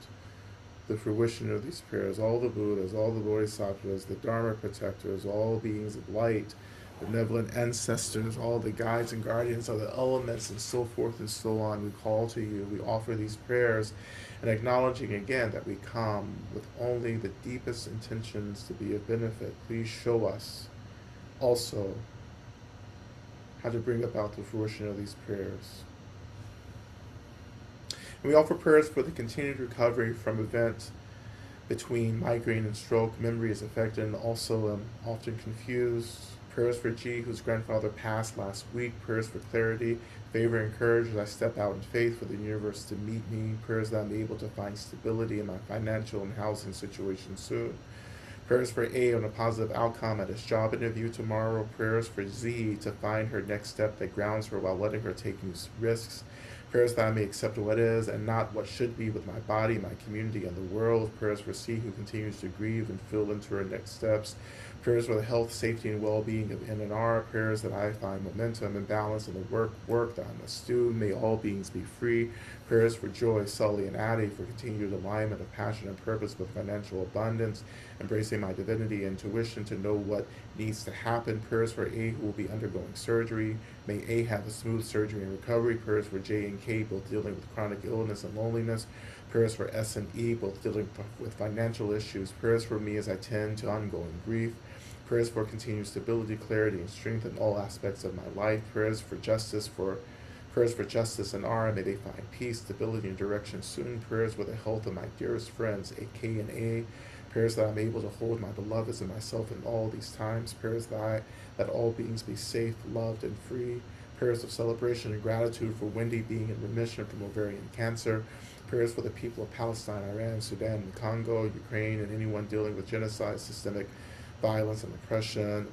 the fruition of these prayers. All the Buddhas, all the Bodhisattvas, the Dharma protectors, all beings of light, benevolent ancestors, all the guides and guardians of the elements, and so forth and so on. We call to you, we offer these prayers, and acknowledging again that we come with only the deepest intentions to be of benefit. Please show us also how to bring about the fruition of these prayers. And we offer prayers for the continued recovery from events between migraine and stroke. Memory is affected and also often confused. Prayers for G, whose grandfather passed last week. Prayers for clarity, favor, and courage as I step out in faith for the universe to meet me. Prayers that I'm able to find stability in my financial and housing situation soon. Prayers for A on a positive outcome at his job interview tomorrow. Prayers for Z to find her next step that grounds her while letting her take new risks. Prayers that I may accept what is and not what should be with my body, my community, and the world. Prayers for C, who continues to grieve and feel into her next steps. Prayers for the health, safety, and well-being of N&R. Prayers that I find momentum and balance in the work that I must do. May all beings be free. Prayers for Joy, Sully, and Addie for continued alignment of passion and purpose with financial abundance, embracing my divinity and intuition to know what needs to happen. Prayers for A, who will be undergoing surgery. May A have a smooth surgery and recovery. Prayers for J and K, both dealing with chronic illness and loneliness. Prayers for S and E, both dealing with financial issues. Prayers for me as I tend to ongoing grief. Prayers for continued stability, clarity, and strength in all aspects of my life. Prayers for justice and R, may they find peace, stability, and direction soon. Prayers for the health of my dearest friends, A, K, and A. Prayers that I'm able to hold my beloveds and myself in all these times. Prayers that all beings be safe, loved, and free. Prayers of celebration and gratitude for Wendy being in remission from ovarian cancer. Prayers for the people of Palestine, Iran, Sudan, and Congo, Ukraine, and anyone dealing with genocide, systemic violence, and oppression.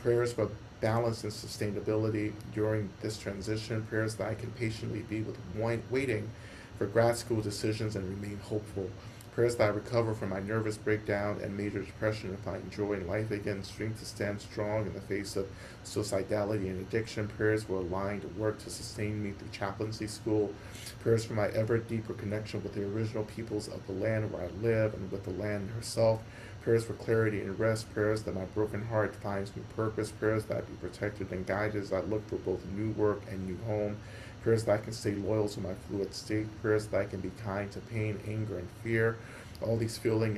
Prayers for balance and sustainability during this transition. Prayers that I can patiently be waiting for grad school decisions and remain hopeful. Prayers that I recover from my nervous breakdown and major depression and find joy in life again, strength to stand strong in the face of suicidality and addiction. Prayers for aligned work to sustain me through chaplaincy school. Prayers for my ever deeper connection with the original peoples of the land where I live and with the land herself. Prayers for clarity and rest. Prayers that my broken heart finds new purpose. Prayers that I be protected and guided as I look for both new work and new home. Prayers that I can stay loyal to my fluid state. Prayers that I can be kind to pain, anger, and fear. All those feeling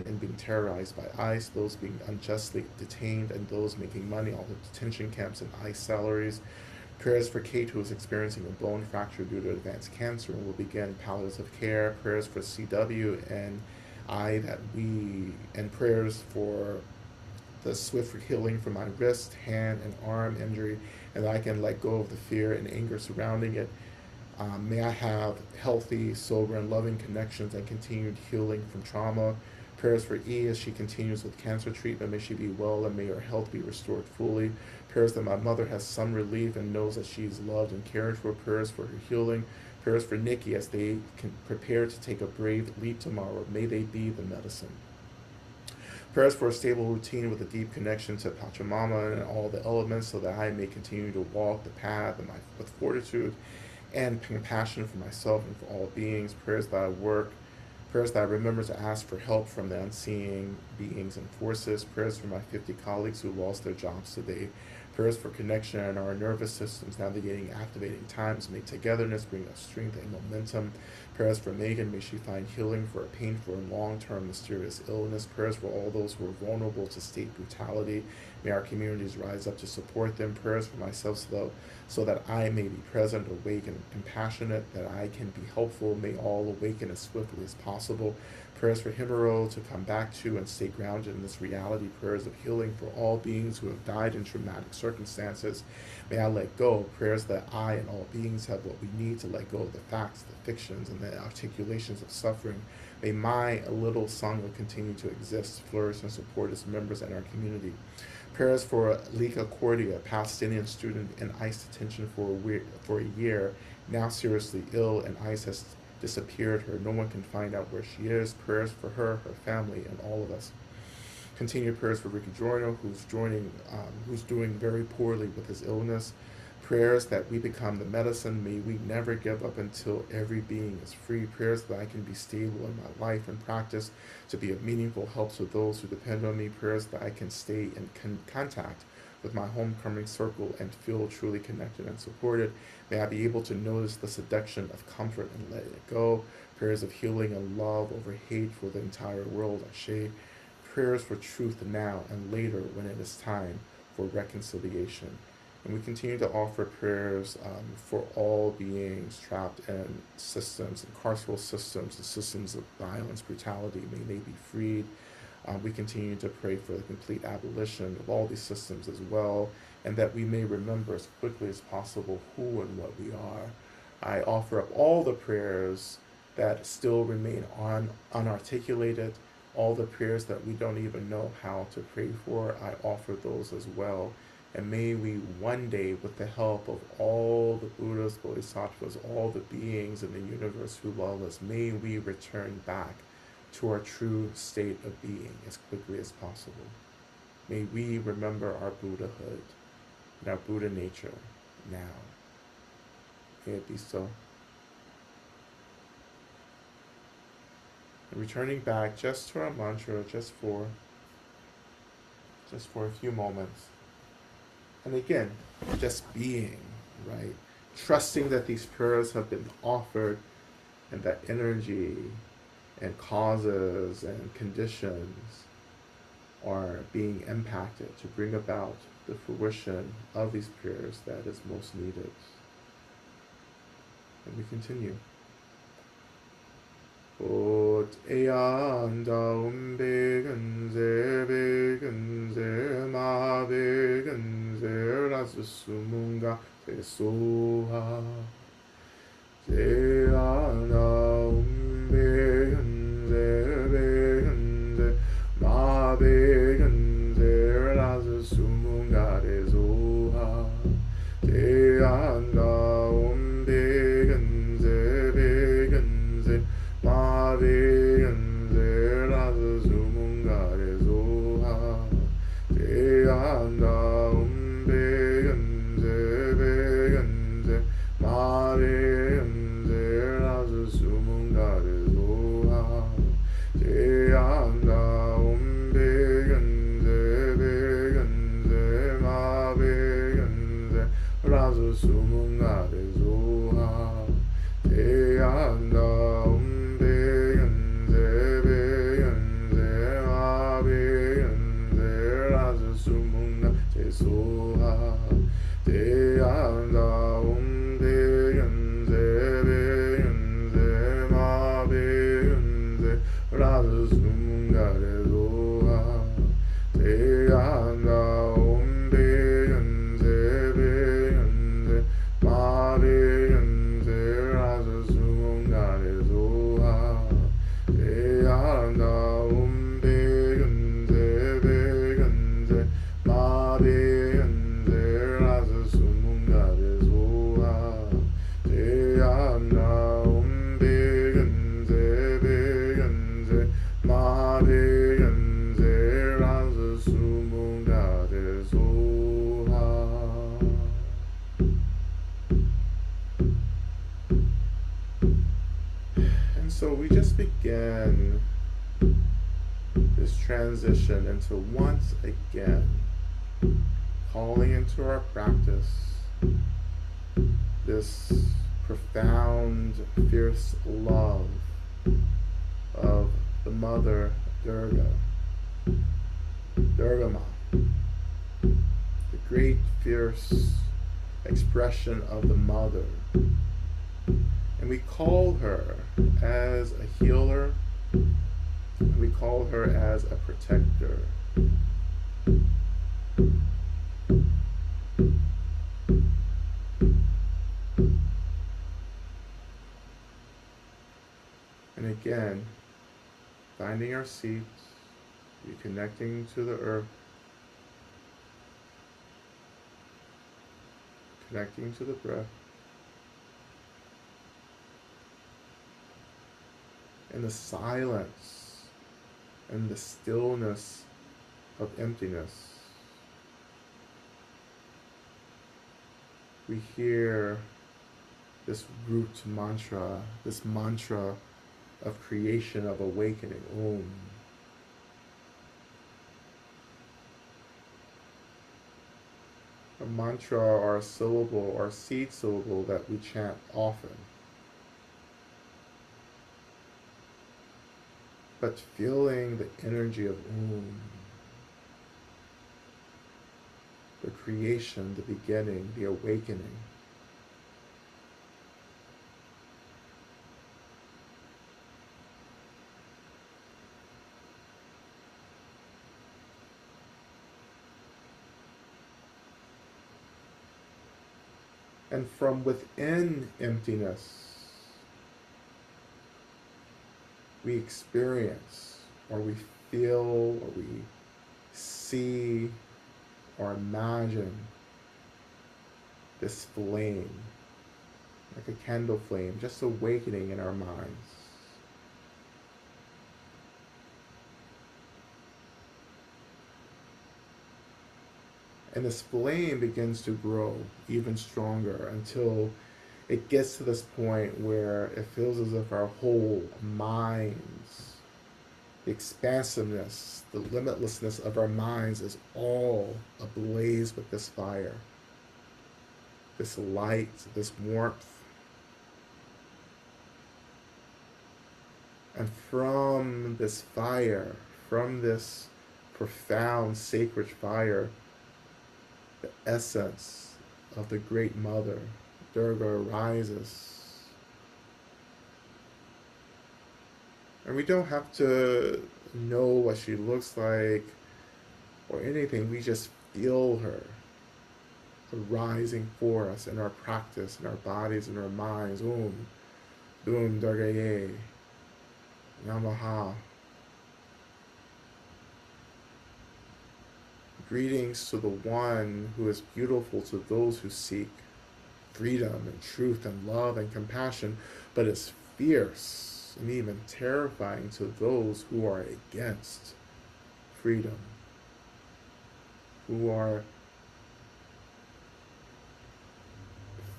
and being terrorized by ICE, those being unjustly detained, and those making money off of detention camps and ICE salaries. Prayers for Kate, who is experiencing a bone fracture due to advanced cancer and will begin palliative care. Prayers for CW and and prayers for the swift healing from my wrist, hand, and arm injury, and that I can let go of the fear and anger surrounding it. May I have healthy, sober, and loving connections and continued healing from trauma. Prayers for E as she continues with cancer treatment. May she be well and may her health be restored fully. Prayers that my mother has some relief and knows that she is loved and cared for. Prayers for her healing. Prayers for Nikki as they can prepare to take a brave leap tomorrow. May they be the medicine. Prayers for a stable routine with a deep connection to Pachamama and all the elements so that I may continue to walk the path with fortitude and compassion for myself and for all beings. Prayers that I remember to ask for help from the unseen beings and forces. Prayers for my 50 colleagues who lost their jobs today. Prayers for connection in our nervous systems, navigating activating times. May togetherness bring us strength and momentum. Prayers for Megan, may she find healing for a painful and long-term mysterious illness. Prayers for all those who are vulnerable to state brutality. May our communities rise up to support them. Prayers for myself so that I may be present, awake, and compassionate, that I can be helpful. May all awaken as swiftly as possible. Prayers for Himuro to come back to and stay grounded in this reality. Prayers of healing for all beings who have died in traumatic circumstances. May I let go. Prayers that I and all beings have what we need to let go of the facts, the fictions, and the articulations of suffering. May my little sangha continue to exist, flourish, and support its members and our community. Prayers for Lika Cordia, a Palestinian student in ICE detention for a year, now seriously ill, and ICE has disappeared her. No one can find out where she is. Prayers for her, her family, and all of us. Continued prayers for Ricky Joyner, who's doing very poorly with his illness. Prayers that we become the medicine. May we never give up until every being is free. Prayers that I can be stable in my life and practice to be of meaningful help to those who depend on me. Prayers that I can stay in contact with my homecoming circle and feel truly connected and supported. May I be able to notice the seduction of comfort and let it go. Prayers of healing and love over hate for the entire world. Ashe. Prayers for truth now and later when it is time for reconciliation. And we continue to offer prayers for all beings trapped in systems, carceral systems, the systems of violence, brutality. May they be freed. We continue to pray for the complete abolition of all these systems as well, and that we may remember as quickly as possible who and what we are. I offer up all the prayers that still remain unarticulated, all the prayers that we don't even know how to pray for. I offer those as well. And may we one day, with the help of all the Buddhas, Bodhisattvas, all the beings in the universe who love us, may we return back to our true state of being as quickly as possible. May we remember our Buddhahood and our Buddha nature now. May it be so. And returning back just to our mantra, just for a few moments. And again, just being, right? Trusting that these prayers have been offered and that energy and causes and conditions are being impacted to bring about the fruition of these prayers that is most needed. And we continue. Ot eanda begenze begenze ma begenze rasumunga te soha te ana begenze begenze ma begenze rasumunga te soha te ana begenze begenze ma begenze rasumunga te soha te ana begenze begenze ma begenze rasumunga te soha te ana begenze begenze ma begenze rasumunga te soha te ana begenze begenze ma begenze rasumunga te soha te ana begenze begenze ma begenze rasumunga te soha te ana begenze begenze ma begenze rasumunga te soha te ana begenze begenze ma begenze rasumunga te soha te ana begenze begenze ma begenze rasumunga te soha. And so we just began this transition into once again calling into our practice this profound, fierce love of the Mother Durga, Durgama, the great, fierce expression of the Mother. And we call her as a healer, and we call her as a protector. And again, finding our seats, reconnecting to the earth, connecting to the breath, in the silence and the stillness of emptiness. We hear this root mantra, this mantra of creation, of awakening, Om. A mantra or a syllable or a seed syllable that we chant often. But feeling the energy of Om, the creation, the beginning, the awakening. And from within emptiness, we experience, or we feel, or we see, or imagine this flame, like a candle flame, just awakening in our minds. And this flame begins to grow even stronger until it gets to this point where it feels as if our whole minds, the expansiveness, the limitlessness of our minds is all ablaze with this fire, this light, this warmth. And from this fire, from this profound sacred fire, the essence of the Great Mother, Durga, arises. And we don't have to know what she looks like or anything. We just feel her arising for us in our practice, in our bodies, in our minds. Om, Dum Durgaye, Namaha. Greetings to the one who is beautiful to those who seek freedom and truth and love and compassion, but is fierce and even terrifying to those who are against freedom, who are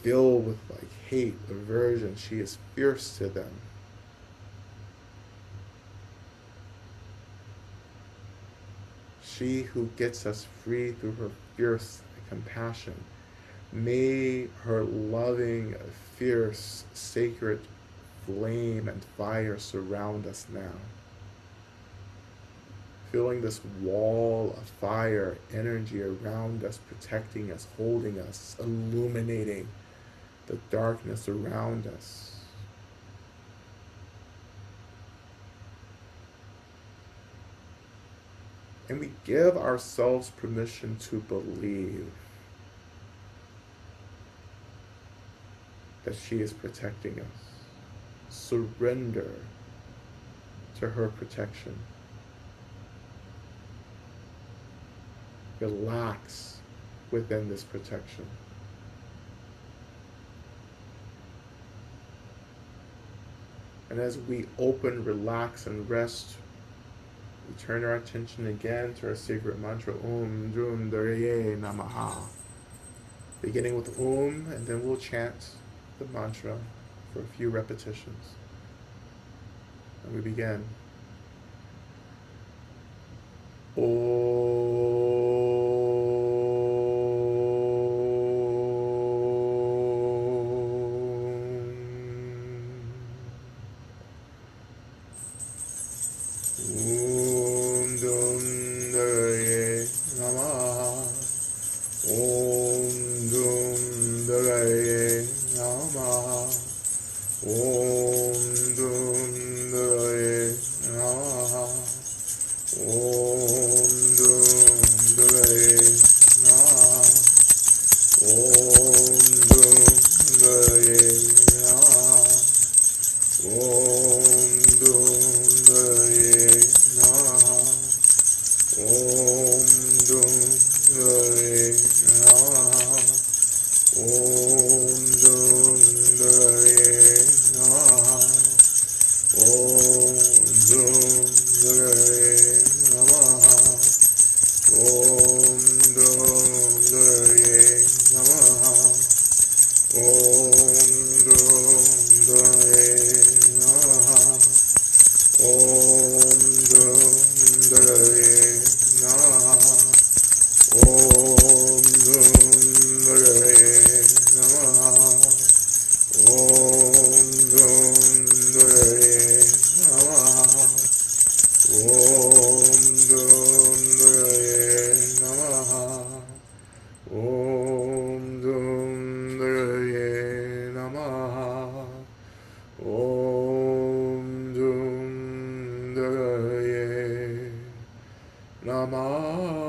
filled with like hate, aversion. She is fierce to them. She who gets us free through her fierce compassion. May her loving, fierce, sacred flame and fire surround us now. Feeling this wall of fire, energy around us, protecting us, holding us, illuminating the darkness around us. And we give ourselves permission to believe that she is protecting us. Surrender to her protection. Relax within this protection. And as we open, relax, and rest, we turn our attention again to our sacred mantra, Om Drum Durgaye Namaha. Beginning with Om, and then we'll chant the mantra for a few repetitions. And we begin. Om Dum Durgaye Namaha. Om Dum Daye Namaha. Om Dum Daye Namaha.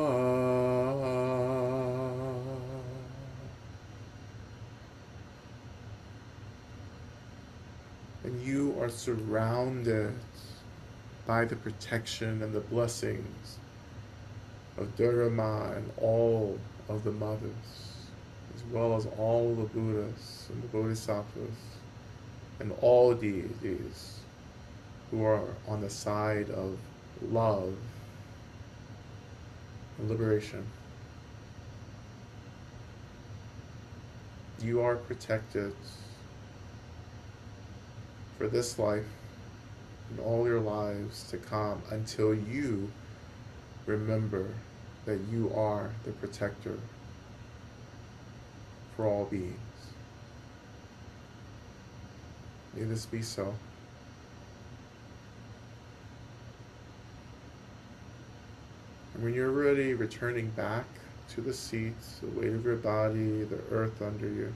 And you are surrounded by the protection and the blessings of Dharma and all of the mothers, as well as all the Buddhas and the Bodhisattvas and all deities who are on the side of love and liberation. You are protected for this life and all your lives to come until you remember that you are the protector for all beings. May this be so. And when you're ready, returning back to the seat, the weight of your body, the earth under you.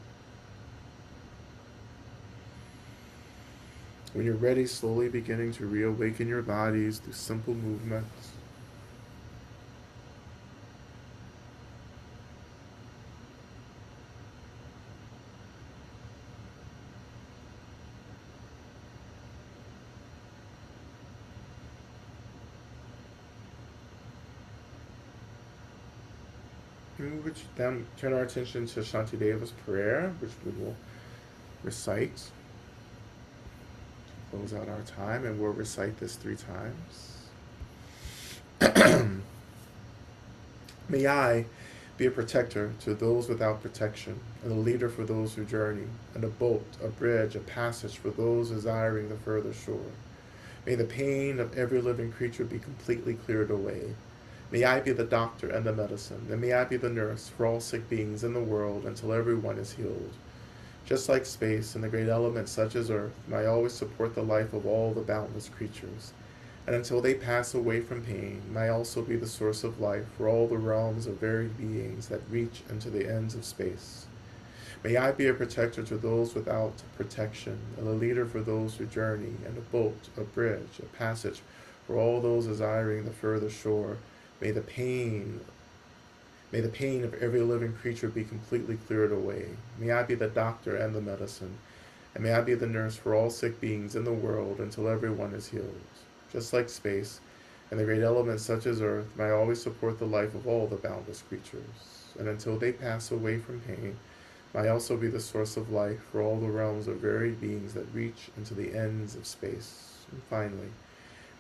When you're ready, slowly beginning to reawaken your bodies through simple movements. And we then turn our attention to Shantideva's prayer, which we will recite to close out our time, and we'll recite this 3 times. May I be a protector to those without protection, and a leader for those who journey, and a boat, a bridge, a passage for those desiring the further shore. May the pain of every living creature be completely cleared away. May I be the doctor and the medicine, and may I be the nurse for all sick beings in the world until everyone is healed. Just like space and the great elements such as earth, may I always support the life of all the boundless creatures. And until they pass away from pain, may I also be the source of life for all the realms of varied beings that reach into the ends of space. May I be a protector to those without protection, and a leader for those who journey, and a boat, a bridge, a passage for all those desiring the further shore. May the pain of every living creature be completely cleared away. May I be the doctor and the medicine, and may I be the nurse for all sick beings in the world until everyone is healed. Just like space and the great elements such as earth, may I always support the life of all the boundless creatures. And until they pass away from pain, may I also be the source of life for all the realms of varied beings that reach into the ends of space. And finally,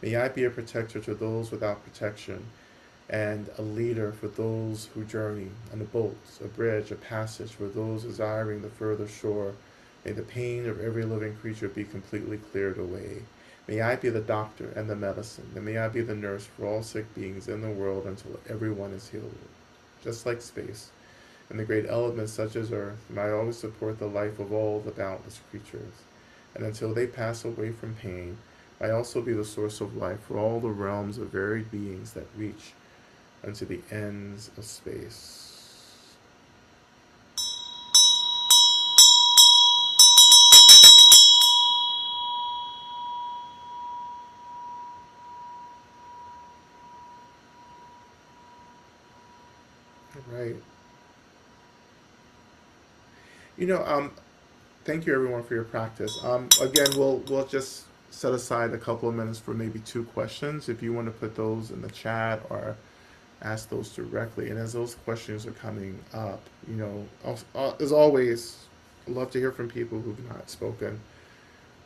may I be a protector to those without protection, and a leader for those who journey, and a boat, a bridge, a passage for those desiring the further shore. May the pain of every living creature be completely cleared away. May I be the doctor and the medicine, and may I be the nurse for all sick beings in the world until everyone is healed. Just like space and the great elements such as earth, may I always support the life of all the boundless creatures. And until they pass away from pain, may I also be the source of life for all the realms of varied beings that reach unto the ends of space. Right. You know, thank you everyone for your practice. Again, we'll just set aside a couple of minutes for maybe 2 questions if you want to put those in the chat or ask those directly. And as those questions are coming up, as always, I'd love to hear from people who've not spoken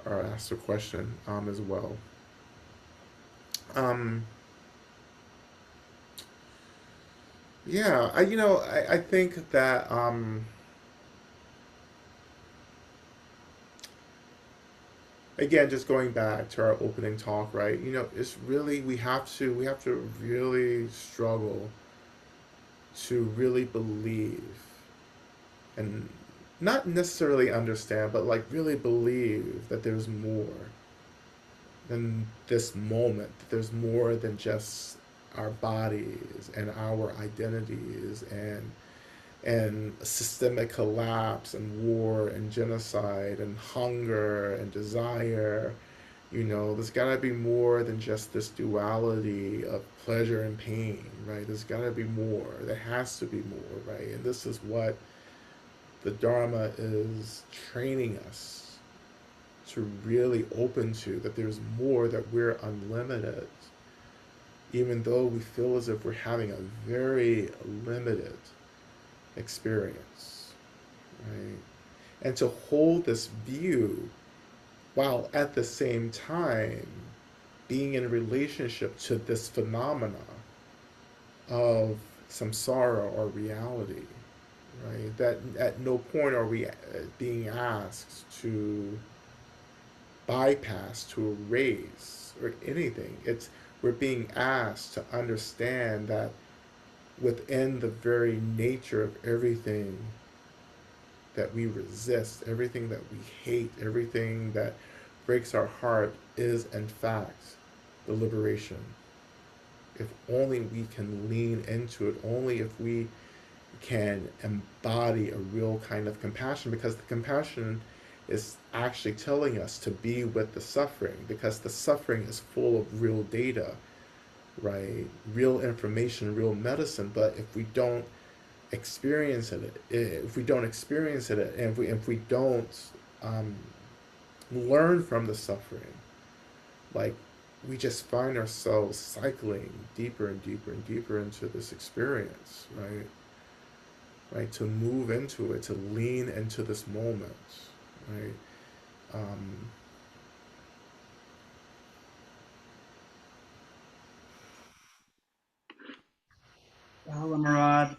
or asked a question as well. Um, yeah, I think that again, just going back to our opening talk, right? It's really we have to really struggle to really believe and not necessarily understand, but like really believe that there's more than this moment, that there's more than just our bodies and our identities and and systemic collapse and war and genocide and hunger and desire. There's got to be more than just this duality of pleasure and pain, right? There's got to be more. There has to be more, right? And this is what the Dharma is training us to really open to, that there's more, that we're unlimited, even though we feel as if we're having a very limited experience, right? And to hold this view while at the same time being in relationship to this phenomena of samsara or reality, right? That at no point are we being asked to bypass, to erase, or anything. We're being asked to understand that within the very nature of everything that we resist, everything that we hate, everything that breaks our heart is in fact the liberation. If only we can lean into it, only if we can embody a real kind of compassion, because the compassion is actually telling us to be with the suffering, because the suffering is full of real data, right? Real information, real medicine. But if we don't experience it, and if we don't um, learn from the suffering, like we just find ourselves cycling deeper and deeper and deeper into this experience, right? Right, to move into it, to lean into this moment, right? Um, Well, Lama Rod,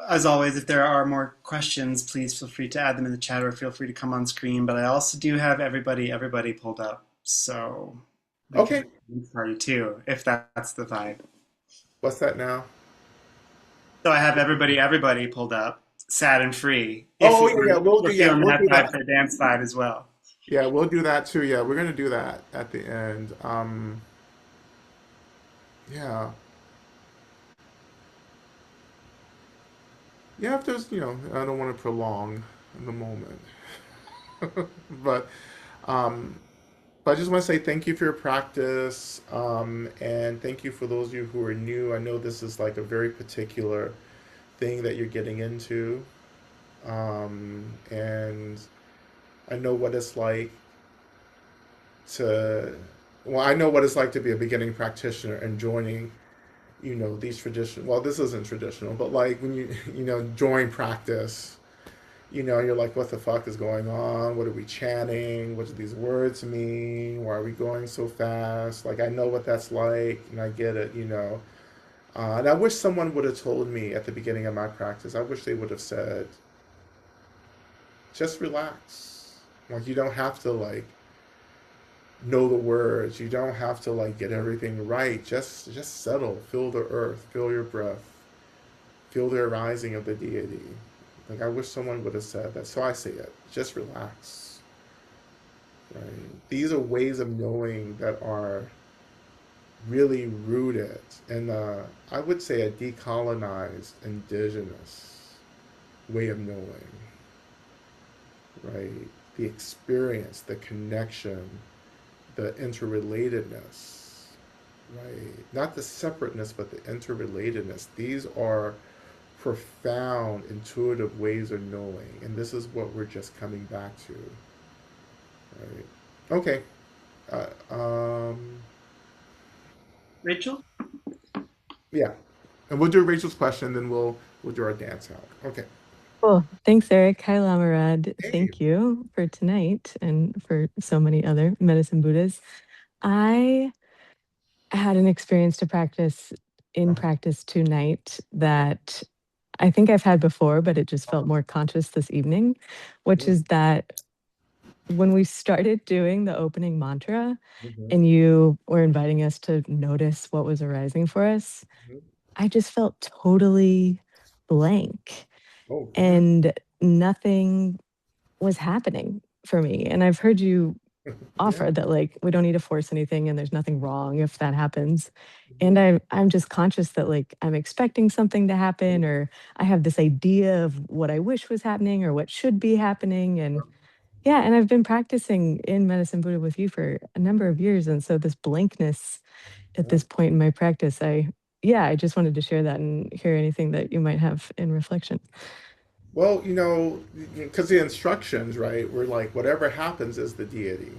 as always, if there are more questions, please feel free to add them in the chat or feel free to come on screen. But I also do have everybody pulled up, so we can okay, have a dance party too, if that's the vibe. what's that now? So I have everybody pulled up, sad and free. If Oh we yeah, yeah, we'll do, we're yeah, feeling we'll that do vibe that. for a dance vibe as well. Yeah, we'll do that too. Yeah, we're gonna do that at the end. Yeah, yeah. If there's, I don't want to prolong the moment, but um, But I just want to say thank you for your practice, and thank you for those of you who are new. I know this is like a very particular thing that you're getting into, and I know what it's like to, well, I know what it's like to be a beginning practitioner and joining, these traditional. Well, this isn't traditional, but like when you, join practice. You're like, what the fuck is going on? What are we chanting? What do these words mean? Why are we going so fast? Like, I know what that's like, and I get it. And I wish someone would have told me at the beginning of my practice. I wish they would have said, just relax. Like, you don't have to, like, know the words. You don't have to, like, get everything right. Just settle. Feel the earth. Feel your breath. Feel the arising of the deity. Like, I wish someone would have said that. So I say it. Just relax. Right? These are ways of knowing that are really rooted in, I would say, a decolonized, indigenous way of knowing, right? The experience, the connection, the interrelatedness, right? Not the separateness, but the interrelatedness. These are profound, intuitive ways of knowing, and this is what we're just coming back to, right? Okay. Uh, um, Rachel? Yeah. And we'll do Rachel's question, then we'll do our dance out. Okay. Cool. Thanks, Eric. Hi, Lama Rod. Hey. Thank you for tonight and for so many other medicine Buddhas. I had an experience to practice in Uh-huh. practice tonight that I think I've had before, but it just felt Uh-huh. more conscious this evening, which Mhm. is that when we started doing the opening mantra Mhm. and you were inviting us to notice what was arising for us, Mhm. I just felt totally blank Oh, good. and nothing was happening for me. And I've heard you Yeah. offer that like we don't need to force anything and there's nothing wrong if that happens. And I'm just conscious that like I'm expecting something to happen, or I have this idea of what I wish was happening or what should be happening. And yeah, and I've been practicing in Medicine Buddha with you for a number of years. And so this blankness at Yeah. this point in my practice, yeah, I just wanted to share that and hear anything that you might have in reflection. Well, because the instructions, right, were like whatever happens is the deity.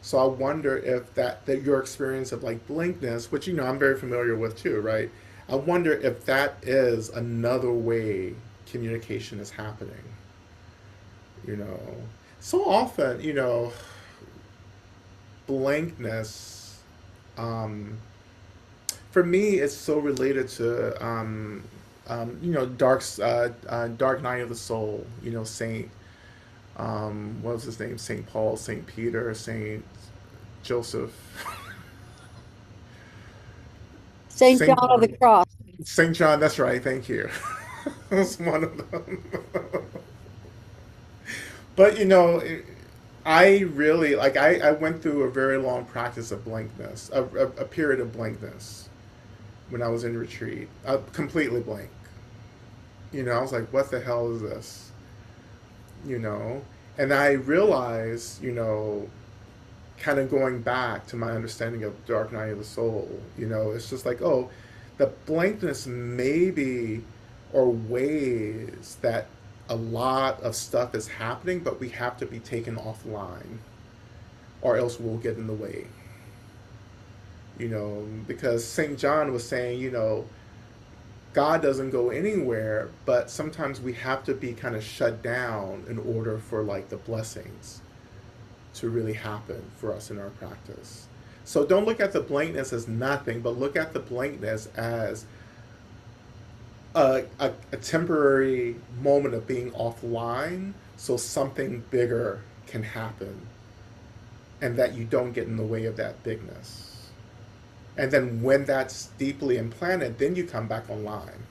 So I wonder if that your experience of like blinkness, which I'm very familiar with too, right? I wonder if that is another way communication is happening. You know, so often, blankness, um, for me, it's so related to Dark Night of the Soul. Saint, what was his name? Saint Paul, Saint Peter, Saint Joseph, St. Saint John of the John. Cross. Saint John. That's right. Thank you. That's one of them. But I really like. I went through a very long practice of blankness, a period of blankness when I was in retreat, completely blank. I was like, what the hell is this? You know, and I realized, kind of going back to my understanding of Dark Night of the Soul, it's just like, oh, the blankness maybe or ways that a lot of stuff is happening, but we have to be taken offline or else we'll get in the way. Because St. John was saying, God doesn't go anywhere, but sometimes we have to be kind of shut down in order for like the blessings to really happen for us in our practice. So don't look at the blankness as nothing, but look at the blankness as a temporary moment of being offline so something bigger can happen and that you don't get in the way of that bigness. And then when that's deeply implanted, then you come back online,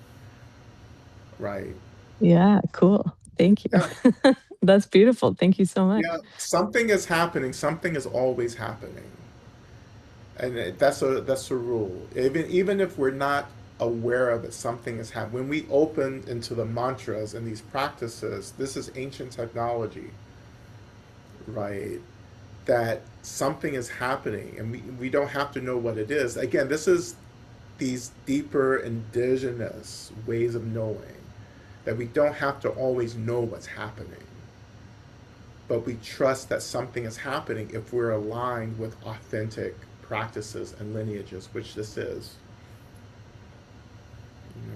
right? Yeah, cool. Thank Yeah, you. That's beautiful. Thank you so much. yeah. Something is happening. Something is always happening, and that's a rule. Even if we're not aware of it, something is happening. When we open into the mantras and these practices, this is ancient technology, right? That something is happening, and we don't have to know what it is. Again, this is these deeper indigenous ways of knowing that we don't have to always know what's happening, but we trust that something is happening if we're aligned with authentic practices and lineages, which this is. You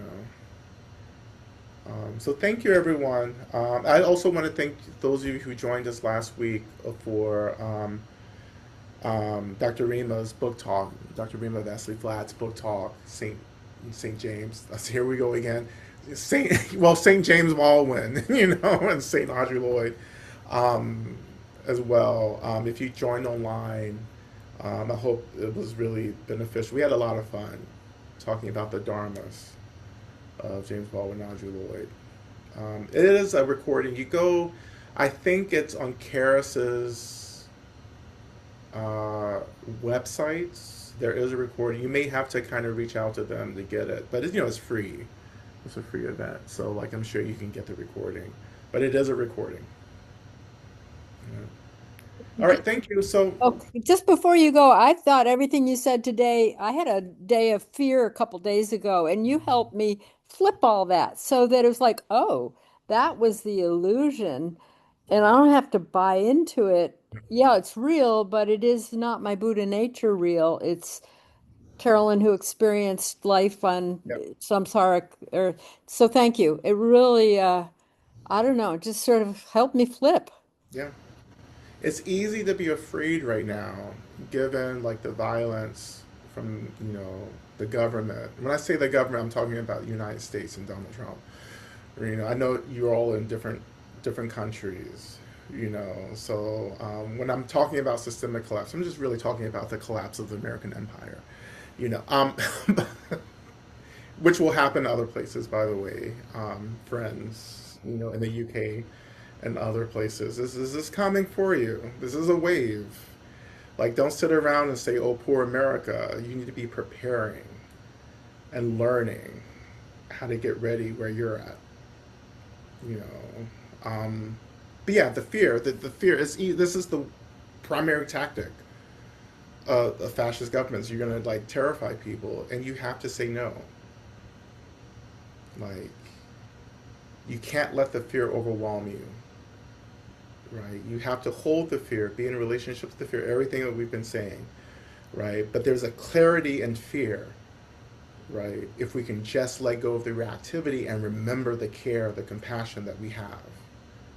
so thank you, everyone. I also want to thank those of you who joined us last week for Dr. Rima's book talk, Dr. Rima Vesely Flat's book talk, Saint James. That's here we go again. Saint James Baldwin, and Saint Audrey Lloyd, um, as well. If you joined online, I hope it was really beneficial. We had a lot of fun talking about the dharmas of James Baldwin and Audrey Lloyd. It is a recording. I think it's on Karis's uh, websites. There is a recording. You may have to kind of reach out to them to get it, but it's free. It's a free event, so like I'm sure you can get the recording, but it is a recording. Yeah. All right, thank you. So Okay, just before you go, I thought everything you said today, I had a day of fear a couple days ago, and you helped me flip all that so that it was like, oh, that was the illusion, and I don't have to buy into it. Yeah, it's real, but it is not my Buddha nature real. It's Carolyn who experienced life on yeah, samsara. Or so thank you. It really, I don't know, just sort of helped me flip. yeah. It's easy to be afraid right now, given like the violence from the government. When I say the government, I'm talking about the United States and Donald Trump. I know you're all in different countries. So when I'm talking about systemic collapse, I'm just really talking about the collapse of the American empire. You know, um, which will happen other places, by the way. Friends, in the UK and other places. This is coming for you. This is a wave. Like, don't sit around and say, oh, poor America. You need to be preparing and learning how to get ready where you're at. You know, but yeah, the fear is this is the primary tactic of fascist governments. You're gonna like terrify people, and you have to say no. Like, you can't let the fear overwhelm you, right? You have to hold the fear, be in relationship with the fear, everything that we've been saying, right? But there's a clarity in fear, right? If we can just let go of the reactivity and remember the care, the compassion that we have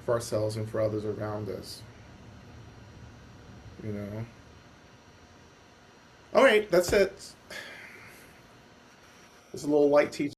for ourselves and for others around us, you know? All right, that's it. It's a little light teaching.